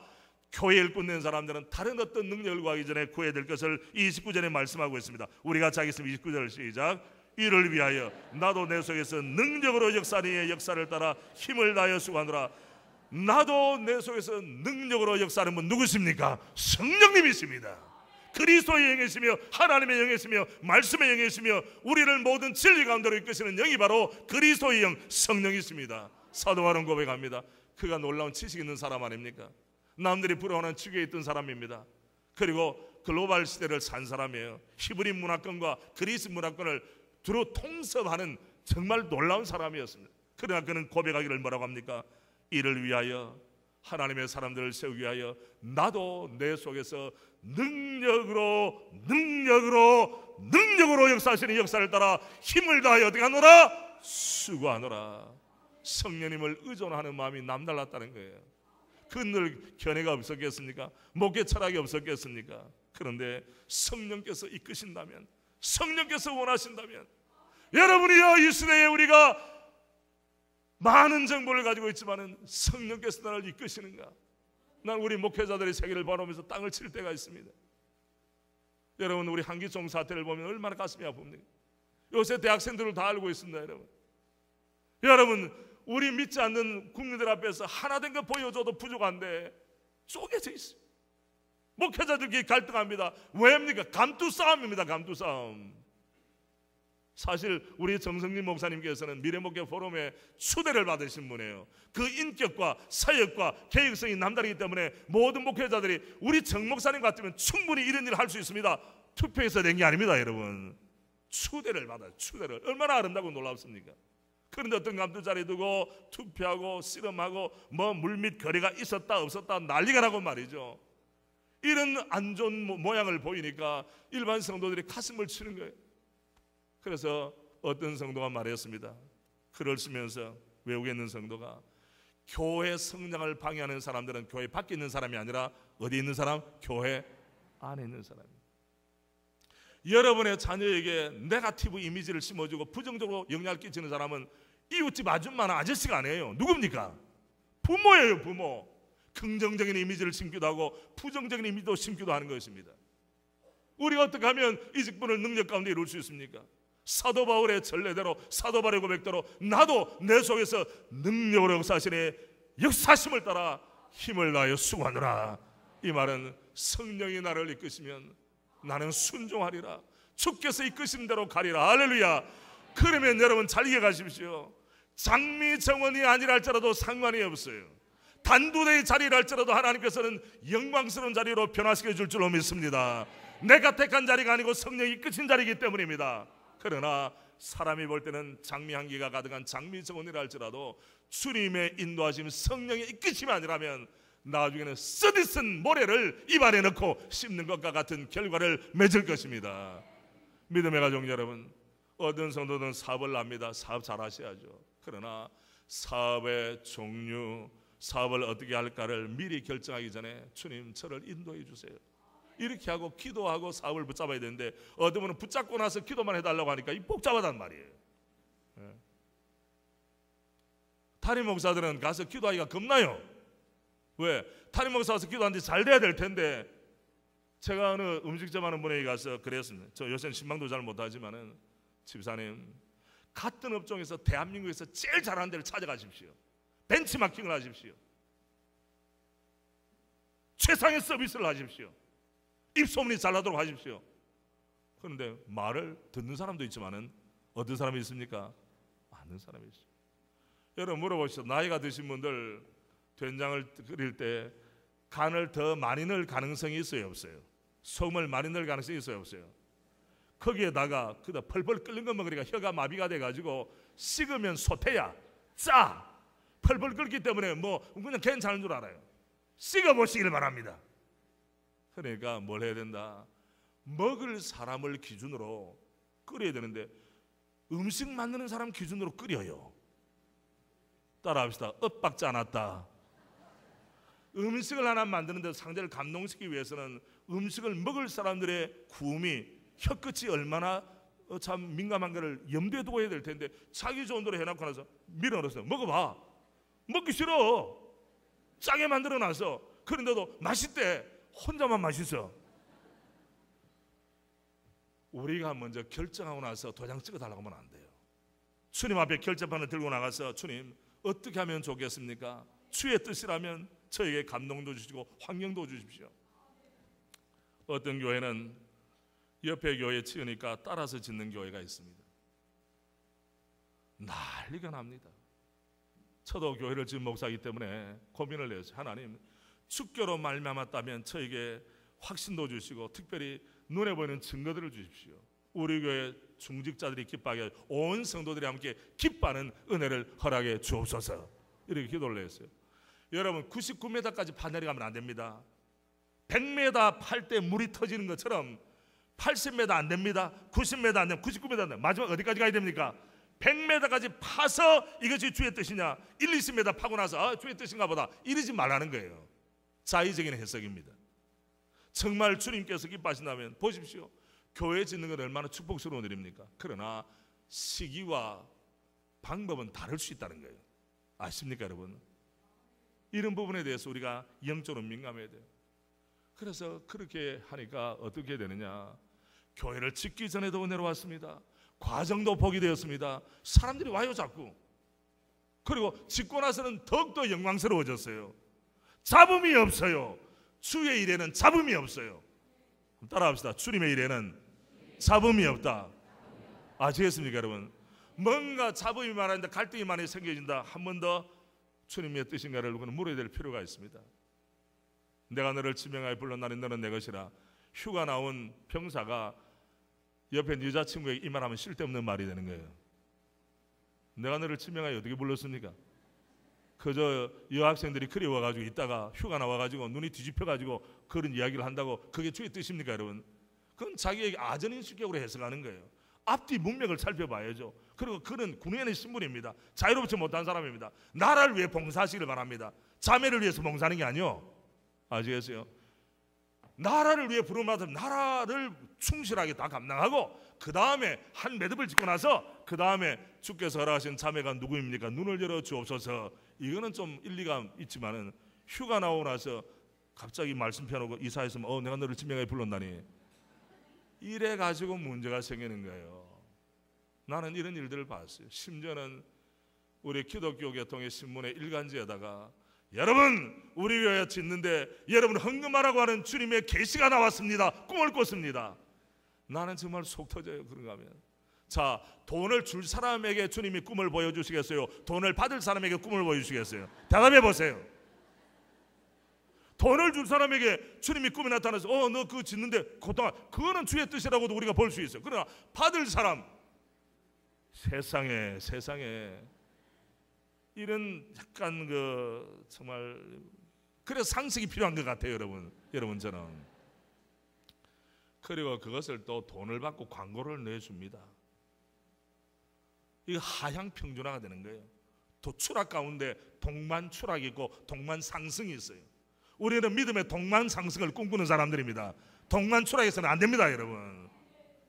교회를 끝낸 사람들은 다른 어떤 능력을 구하기 전에 구해야 될 것을 29절에 말씀하고 있습니다. 우리가 같이 하겠습니다. 29절 시작. 이를 위하여 나도 내 속에서 능력으로 역사하니 의 역사를 따라 힘을 다하여 수고하노라. 나도 내 속에서 능력으로 역사하는 분 누구십니까? 성령님이십니다. 그리스도의 영이시며 하나님의 영이시며 말씀의 영이시며 우리를 모든 진리 가운데로 이끄시는 영이 바로 그리스도의 영 성령이십니다. 사도 바울은 고백합니다. 그가 놀라운 지식 있는 사람 아닙니까? 남들이 부러워하는 지위에 있던 사람입니다. 그리고 글로벌 시대를 산 사람이에요. 히브리 문화권과 그리스 문화권을 두루 통섭하는 정말 놀라운 사람이었습니다. 그러나 그는 고백하기를 뭐라고 합니까? 이를 위하여 하나님의 사람들을 세우기 위하여 나도 내 속에서 능력으로 역사하시는 역사를 따라 힘을 다하여 어떻게 하노라? 수고하노라. 성령님을 의존하는 마음이 남달랐다는 거예요. 그늘 견해가 없었겠습니까? 목회 철학이 없었겠습니까? 그런데 성령께서 이끄신다면, 성령께서 원하신다면, 여러분이여 이 시대에 우리가 많은 정보를 가지고 있지만은 성령께서 나를 이끄시는가? 난 우리 목회자들의 세계를 바라보면서 땅을 칠 때가 있습니다. 여러분 우리 한기총 사태를 보면 얼마나 가슴이 아픕니까? 요새 대학생들을 다 알고 있습니다. 여러분 우리 믿지 않는 국민들 앞에서 하나 된 거 보여줘도 부족한데 쪼개져 있어요. 목회자들끼리 갈등합니다. 왜입니까? 감투 싸움입니다. 감투 싸움. 사실 우리 정성림 목사님께서는 미래목회 포럼에 추대를 받으신 분이에요. 그 인격과 사역과 계획성이 남다르기 때문에 모든 목회자들이 우리 정 목사님 같으면 충분히 이런 일을 할 수 있습니다. 투표해서 된 게 아닙니다. 여러분 추대를 받아요. 추대를. 얼마나 아름다고 놀랍습니까? 그런데 어떤 감투 자리 두고 투표하고 씨름하고 뭐 물밑 거래가 있었다 없었다 난리가 나고 말이죠. 이런 안 좋은 모양을 보이니까 일반 성도들이 가슴을 치는 거예요. 그래서 어떤 성도가 말했습니다. 글을 쓰면서 외국에 있는 성도가 교회 성장을 방해하는 사람들은 교회 밖에 있는 사람이 아니라 어디 있는 사람? 교회 안에 있는 사람입니다. 여러분의 자녀에게 네거티브 이미지를 심어주고 부정적으로 영향을 끼치는 사람은 이웃집 아줌마나 아저씨가 아니에요. 누굽니까? 부모예요. 부모. 긍정적인 이미지를 심기도 하고 부정적인 이미지도 심기도 하는 것입니다. 우리가 어떻게 하면 이 직분을 능력 가운데 이룰 수 있습니까? 사도 바울의 전례대로 사도 바울의 고백대로 나도 내 속에서 능력으로 역사하시니 역사심을 따라 힘을 다하여 수고하노라. 이 말은 성령이 나를 이끄시면 나는 순종하리라. 주께서 이끄신 대로 가리라. 할렐루야. 그러면 여러분 잘 이해가십시오. 장미 정원이 아니라 할지라도 상관이 없어요. 단두대의 자리를 할지라도 하나님께서는 영광스러운 자리로 변화시켜 줄 줄로 믿습니다. 내가 택한 자리가 아니고 성령이 이끄신 자리이기 때문입니다. 그러나 사람이 볼 때는 장미 향기가 가득한 장미 정원이라 할지라도 주님의 인도하심 성령의 이끄심이 아니라면 나중에는 쓰디쓴 모래를 입안에 넣고 씹는 것과 같은 결과를 맺을 것입니다. 믿음의 가족 여러분, 어떤 성도는 사업을 합니다. 사업 잘 하셔야죠. 그러나 사업의 종류, 사업을 어떻게 할까를 미리 결정하기 전에 주님 저를 인도해 주세요. 이렇게 하고 기도하고 사업을 붙잡아야 되는데 어떤 분은 붙잡고 나서 기도만 해달라고 하니까 이 복잡하단 말이에요. 담임 목사들은 가서 기도하기가 겁나요. 왜? 담임 목사 가서 기도하는데 잘 돼야 될 텐데. 제가 어느 음식점 하는 분에게 가서 그랬습니다. 저 요새는 신방도 잘 못하지만은, 집사님, 같은 업종에서 대한민국에서 제일 잘하는 데를 찾아가십시오. 벤치마킹을 하십시오. 최상의 서비스를 하십시오. 입소문이 잘 나도록 하십시오. 그런데 말을 듣는 사람도 있지만은 어떤 사람이 있습니까? 아는 사람이 있어요. 여러분 물어보시죠. 나이가 드신 분들 된장을 끓일 때 간을 더 많이 넣을 가능성이 있어요, 없어요? 소금을 많이 넣을 가능성이 있어요, 없어요? 거기에다가 그다 펄펄 끓는 거 먹으니까 혀가 마비가 돼가지고 식으면 소태야, 짜, 펄펄 끓기 때문에 뭐 그냥 괜찮은 줄 알아요. 식어보시길 바랍니다. 그러니까 뭘 해야 된다? 먹을 사람을 기준으로 끓여야 되는데 음식 만드는 사람 기준으로 끓여요. 따라합시다. 엇박자 않았다. 음식을 하나 만드는데 상대를 감동시키기 위해서는 음식을 먹을 사람들의 구움이, 혀끝이 얼마나 참 민감한가를 염두에 두고 해야 될 텐데 자기 좋은 대로 해놓고 나서 밀어넣어서 먹어봐. 먹기 싫어. 짜게 만들어놔서. 그런데도 맛있대. 혼자만 맛있어. 우리가 먼저 결정하고 나서 도장 찍어달라고 하면 안 돼요. 주님 앞에 결정판을 들고 나가서 주님 어떻게 하면 좋겠습니까? 주의 뜻이라면 저에게 감동도 주시고 환경도 주십시오. 어떤 교회는 옆에 교회 치우니까 따라서 짓는 교회가 있습니다. 난리가 납니다. 저도 교회를 지은 목사이기 때문에 고민을 내었어요. 하나님, 주께로 말미암았다면 저에게 확신도 주시고 특별히 눈에 보이는 증거들을 주십시오. 우리 교회 중직자들이 기뻐하게, 온 성도들이 함께 기뻐하는 은혜를 허락해 주옵소서. 이렇게 기도를 했어요. 여러분 99m까지 파내려가면 안 됩니다. 100m 팔 때 물이 터지는 것처럼 80m 안 됩니다. 90m 안 됩니다. 99m 안 됩니다. 마지막 어디까지 가야 됩니까? 100m까지 파서 이것이 주의 뜻이냐, 1, 20m 파고 나서 주의 뜻인가 보다 이러지 말라는 거예요. 자의적인 해석입니다. 정말 주님께서 기뻐하신다면 보십시오. 교회 짓는 건 얼마나 축복스러운 일입니까? 그러나 시기와 방법은 다를 수 있다는 거예요. 아십니까 여러분? 이런 부분에 대해서 우리가 영적으로 민감해야 돼요. 그래서 그렇게 하니까 어떻게 되느냐, 교회를 짓기 전에도 은혜로 왔습니다. 과정도 복이 되었습니다. 사람들이 와요 자꾸. 그리고 짓고 나서는 더욱더 영광스러워졌어요. 잡음이 없어요. 주의 일에는 잡음이 없어요. 따라합시다. 주님의 일에는 잡음이 없다. 아시겠습니까 여러분? 뭔가 잡음이 많은데 갈등이 많이 생겨진다. 한 번 더 주님의 뜻인가를 물어야 될 필요가 있습니다. 내가 너를 지명하여 불렀나니 너는 내 것이라. 휴가 나온 병사가 옆에 네 여자친구에게 이 말하면 쓸데없는 말이 되는 거예요. 내가 너를 지명하여 어떻게 불렀습니까? 그저 여학생들이 그리워가지고 있다가 휴가 나와가지고 눈이 뒤집혀가지고 그런 이야기를 한다고 그게 주의 뜻입니까 여러분? 그건 자기에게 아전인식격으로 해석하는 거예요. 앞뒤 문맥을 살펴봐야죠. 그리고 그는 군인의 신분입니다. 자유롭지 못한 사람입니다. 나라를 위해 봉사하시길 바랍니다. 자매를 위해서 봉사하는 게 아니요. 아시겠어요? 나라를 위해 부름받은 나라를 충실하게 다 감당하고 그 다음에 한 매듭을 짓고 나서 그 다음에 주께서 허락하신 자매가 누구입니까? 눈을 열어 주옵소서. 이거는 좀 일리가 있지만은 휴가 나오고 나서 갑자기 말씀 펴놓고 이사했으면 내가 너를 지명하여 불렀다니 이래 가지고 문제가 생기는 거예요. 나는 이런 일들을 봤어요. 심지어는 우리 기독교 계통의 신문의 일간지에다가 여러분 우리 교회 짓는데 여러분 헌금하라고 하는 주님의 계시가 나왔습니다. 꿈을 꿨습니다. 나는 정말 속 터져요. 그런가 하면 자, 돈을 줄 사람에게 주님이 꿈을 보여주시겠어요? 돈을 받을 사람에게 꿈을 보여주시겠어요? 대답해 보세요. 돈을 줄 사람에게 주님이 꿈이 나타나서 너 그거 짓는데 그거는 주의 뜻이라고도 우리가 볼 수 있어요. 그러나 받을 사람, 세상에 이런 약간 정말 그래서 상식이 필요한 것 같아요. 여러분처럼. 그리고 그것을 또 돈을 받고 광고를 내줍니다. 이거 하향 평준화가 되는 거예요. 또 추락 가운데 동만 추락이 있고 동만 상승이 있어요. 우리는 믿음의 동만 상승을 꿈꾸는 사람들입니다. 동만 추락해서는 안 됩니다, 여러분.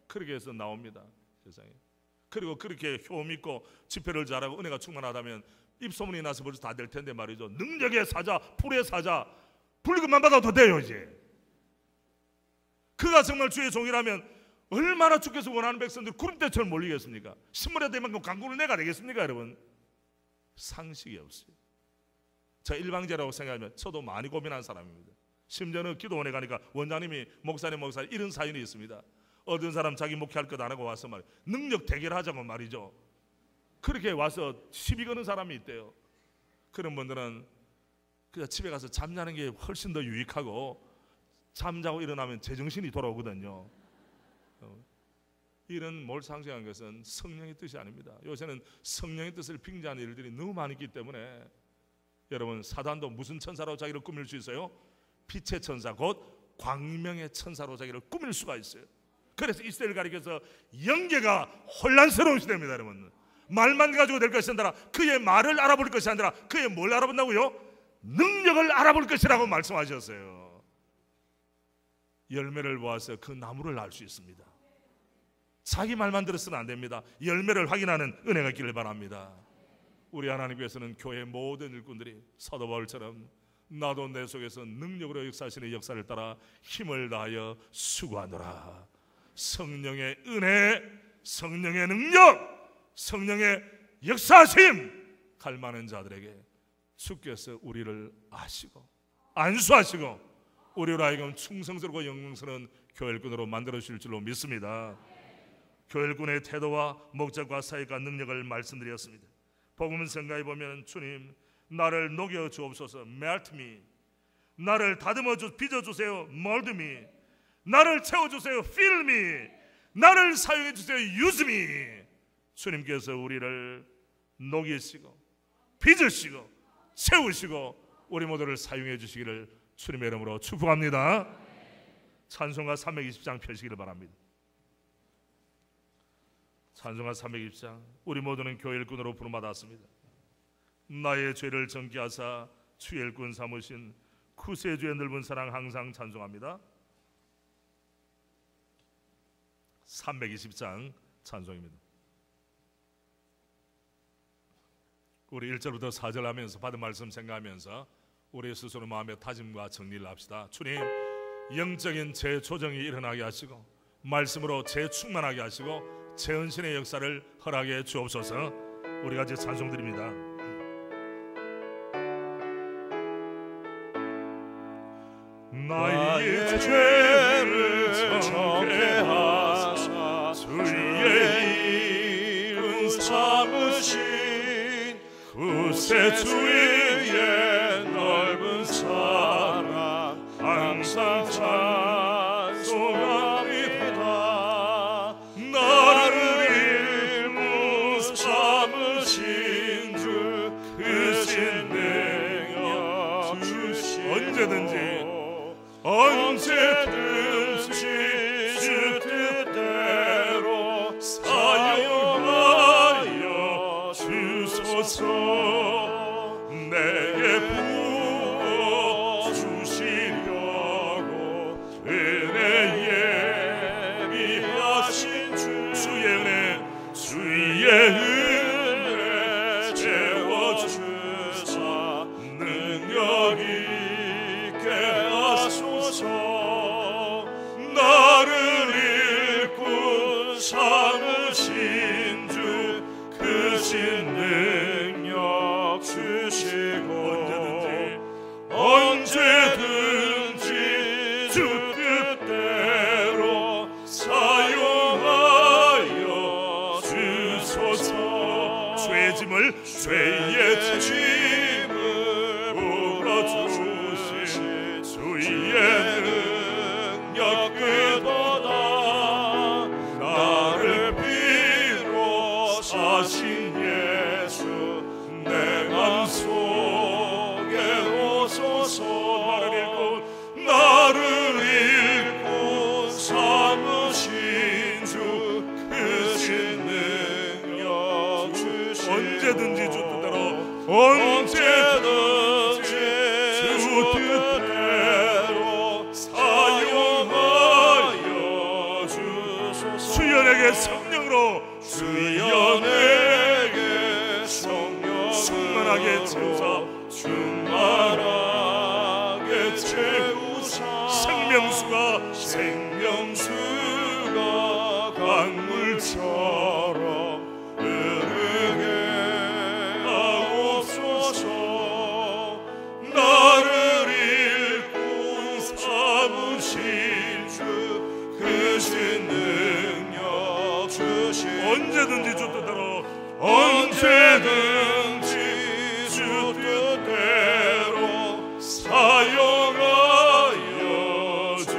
그렇게 해서 나옵니다, 세상에. 그리고 그렇게 효험 있고 집회를 잘하고 은혜가 충만하다면 입소문이 나서 벌써 다 될 텐데 말이죠. 능력의 사자, 불의 사자, 불금만 받아도 돼요. 이제 그가 정말 주의 종이라면 얼마나 주께서 원하는 백성들 구름대처럼 몰리겠습니까? 신물에 대한 만큼 강구를 내가 되겠습니까? 여러분, 상식이 없어요. 저 일방제라고 생각하면 저도 많이 고민한 사람입니다. 심지어는 기도원에 가니까 원장님이 목사님 이런 사연이 있습니다. 어떤 사람 자기 목회할 것 안 하고 와서 말이에요, 능력 대결하자고 말이죠. 그렇게 와서 시비 거는 사람이 있대요. 그런 분들은 그냥 집에 가서 잠자는 게 훨씬 더 유익하고 잠자고 일어나면 제정신이 돌아오거든요. 이런 몰상식한 것은 성령의 뜻이 아닙니다. 요새는 성령의 뜻을 빙자하는 일들이 너무 많이 있기 때문에 여러분, 사단도 무슨 천사로 자기를 꾸밀 수 있어요? 빛의 천사, 곧 광명의 천사로 자기를 꾸밀 수가 있어요. 그래서 이 시대를 가리켜서 영계가 혼란스러운 시대입니다. 여러분, 말만 가지고 될 것이 아니라 그의 말을 알아볼 것이 아니라 그의 뭘 알아본다고요? 능력을 알아볼 것이라고 말씀하셨어요. 열매를 보아서 그 나무를 알 수 있습니다. 자기 말만 들었으면 안 됩니다. 열매를 확인하는 은혜가 있기를 바랍니다. 우리 하나님께서는 교회 모든 일꾼들이 사도 바울처럼 나도 내 속에서 능력으로 역사하시는 역사를 따라 힘을 다하여 수고하노라. 성령의 은혜, 성령의 능력, 성령의 역사하심 갈망하는 자들에게 주께서 우리를 아시고 안수하시고 우리로 하여금 충성스럽고 영광스러운 교회일꾼으로 만들어 주실 줄로 믿습니다. 교회일꾼의 태도와 목적과 사역과 능력을 말씀드렸습니다. 복음은 생각해 보면 주님, 나를 녹여 주옵소서, melt me. 나를 다듬어 빚어 주세요, mold me. 나를 채워 주세요, fill me. 나를 사용해 주세요, use me. 주님께서 우리를 녹이시고 빚으시고 채우시고 우리 모두를 사용해 주시기를 주님의 이름으로 축복합니다. 찬송가 320장 펴시기를 바랍니다. 찬송가 320장. 우리 모두는 교회 일꾼으로 부름받았습니다. 나의 죄를 정기하사 주의 일꾼 삼으신 구세주의 넓은 사랑 항상 찬송합니다. 320장 찬송입니다. 우리 1절부터 4절 하면서 받은 말씀 생각하면서 우리 스스로 마음의 다짐과 정리를 합시다. 주님, 영적인 재조정이 일어나게 하시고 말씀으로 재충만하게 하시고 재헌신의 역사를 허락해 주옵소서. 우리 같이 찬송 드립니다. 나의 죄를 정죄하사 주의 일꾼 삼으신 구세주의 넓은 사랑 항상 찬송합니다. 나를 일꾼 삼으신 주 크신 능력 주신 언제든지 주 뜻대로 사용하여 주소서. 내게 부어 주시려고 은혜 예비하신 주의 은혜 채워주사 능력 있게 하소서. 나를 일꾼 삼으신 주 크신 능력 주시고 언제든지 주 뜻대로 사용하여 주소서. 죄의 짐을 물어주신 주의 능력 그보다 나를 비로 사신 예수 내 맘속에 오소서. 나를 일꾼 삼으신 주 크신 능력 주신 언제든지 주 뜻대로 주 뜻대로 사용하여 주소서. 수연에게 성령으로 충만하게 채우사 생명수가 강물처럼 흐르게 하옵소서. 나를 읽고 삼으신 주 크신 능력 주시 언제든지 주 뜻대로 주 뜻대로 사용하여 주.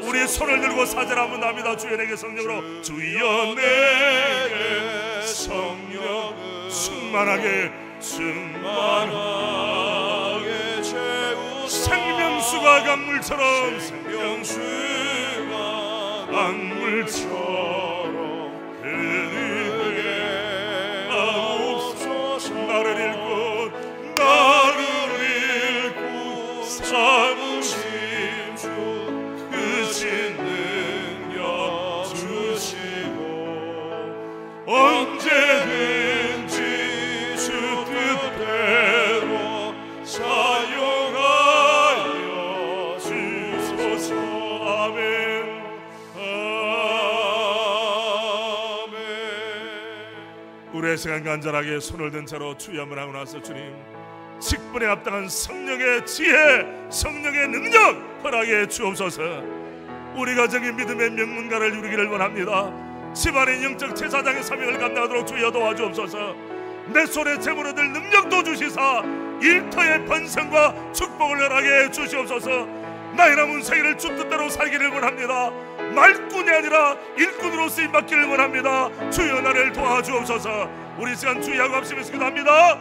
우리 손을 들고 사절 한번 합니다. 주여 내게 성령으로 주여 내게 성령 충만하게 채우사 생명수가 강물처럼 흐르게 하옵소서. 나를 읽고 삼으신 주 크신 능력 주시고 언제든지 주 뜻대로 사용하여 주소서. 아멘. 우리의 시간 간절하게 손을 든 채로 주여 한번 하고 나서 주님 직분에 합당한 성령의 지혜, 성령의 능력 허락해 주옵소서. 우리 가정의 믿음의 명문가를 이루기를 원합니다. 집안의 영적 제사장의 사명을 감당하도록 주여 도와주옵소서. 내 손에 재물을 들 능력도 주시사 일터의 번성과 축복을 허락해 주시옵소서. 나의 남은 생애를 주 뜻대로 살기를 원합니다. 말꾼이 아니라 일꾼으로 쓰임받기를 원합니다. 주여 나를 도와주옵소서. 우리 시간 주의하고 합심해서 기도합니다.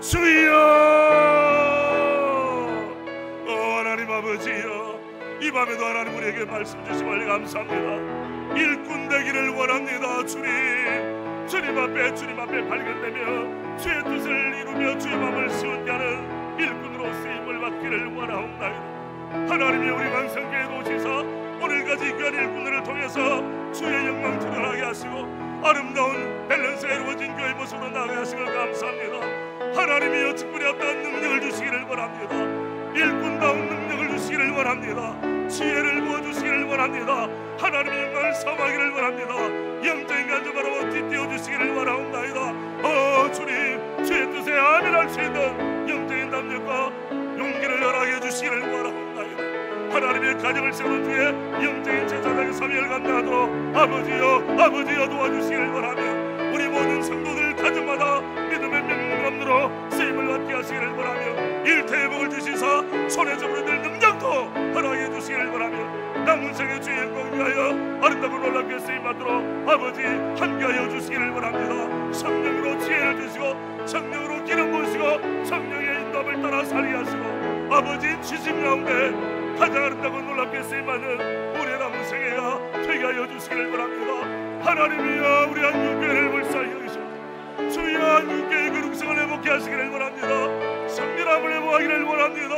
주여 하나님 아버지여, 이 밤에도 하나님 우리에게 말씀 주심을 감사합니다. 일꾼 되기를 원합니다. 주님 앞에 발견되며 주의 뜻을 이루며 주의 마음을 시원케 하는 일꾼으로 쓰임을 받기를 원하옵나이다. 하나님이 우리 강성교회 도지사 오늘까지 귀한 일꾼들을 통해서 주의 영광 드러나게 하시고 아름다운 밸런스가 이루어진 교회 모습으로 나가게 하시길 감사합니다. 하나님이여 직분에 합당한 능력을 주시기를 원합니다. 일꾼다운 능력을 주시기를 원합니다. 지혜를 부어주시기를 원합니다. 하나님의 영광을 삼하기를 원합니다. 영적인 간접 바라보 뒤떼어 주시기를 원하옵나이다. 주님 주의 뜻에 아멘할 수 있는 영적인 담력과 용기를 허락해 주시기를 원하옵나이다. 하나님의 가정을 세운 뒤에 영적인 제사장의 사명을 감당하도록 아버지여 도와주시기를 원하며 우리 모든 성도들 가정마다 믿음의 명문감으로 쓰임을 받게 하시기를 원하며 일태의 복을 주시사 손에 접어들 능력도 허락해 주시기를 원하며 남은 생의 주의 영광 위하여 아름답고 놀랍게 쓰임받도록 아버지 함께하여 주시기를 원합니다. 성령으로 지혜를 주시고 성령으로 기름 부으시고 성령의 인도함을 따라 살게 하시고 아버지 지심 가운데 가장 아름답고 놀랍게 쓰임받는 우리의 남은 생애가 되게 하여 주시기를 원합니다. 하나님이여 우리 한국교회를 불쌍히 여기시고 주의 한국교회의 거룩성을 회복케 하시기를 원합니다. 성결함을 회복하기를 원합니다.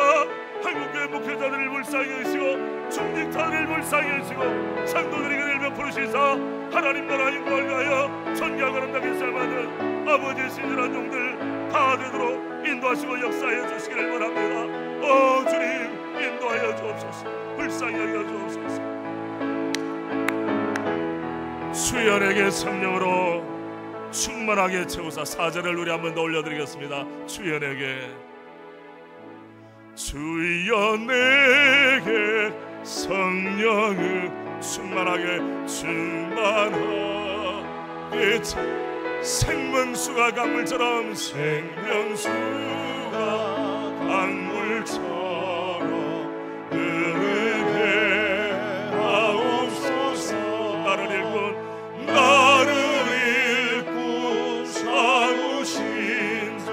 한국교회 목회자들을 불쌍히 여기시고 중직자들을 불쌍히 여기시고 성도들이 그를 베푸시사 하나님 나라 영광을 위하여 전개하고 아름답게 삶하는 아버지의 신실한 종들 다 되도록 인도하시고 역사하여 주시기를 원합니다. 주님 인도하여 주옵소서. 불쌍히 여겨 주옵소서. 주여 내게 성령으로 충만하게 채우사. 사절을 우리 한번 더 올려드리겠습니다. 주여 내게 성령을 충만하게 생명수가 강물처럼 흐르게 하옵소서. 나를 읽고 삼으신 주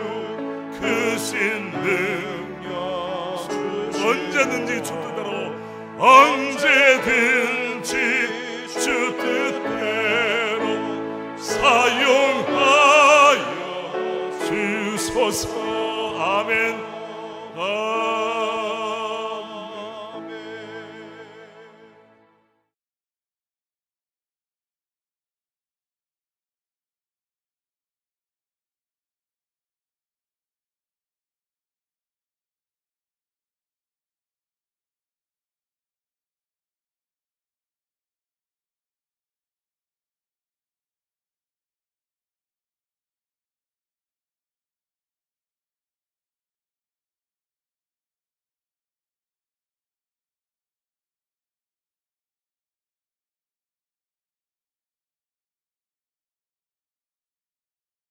크신 능력 언제든지 주 뜻대로 언제든지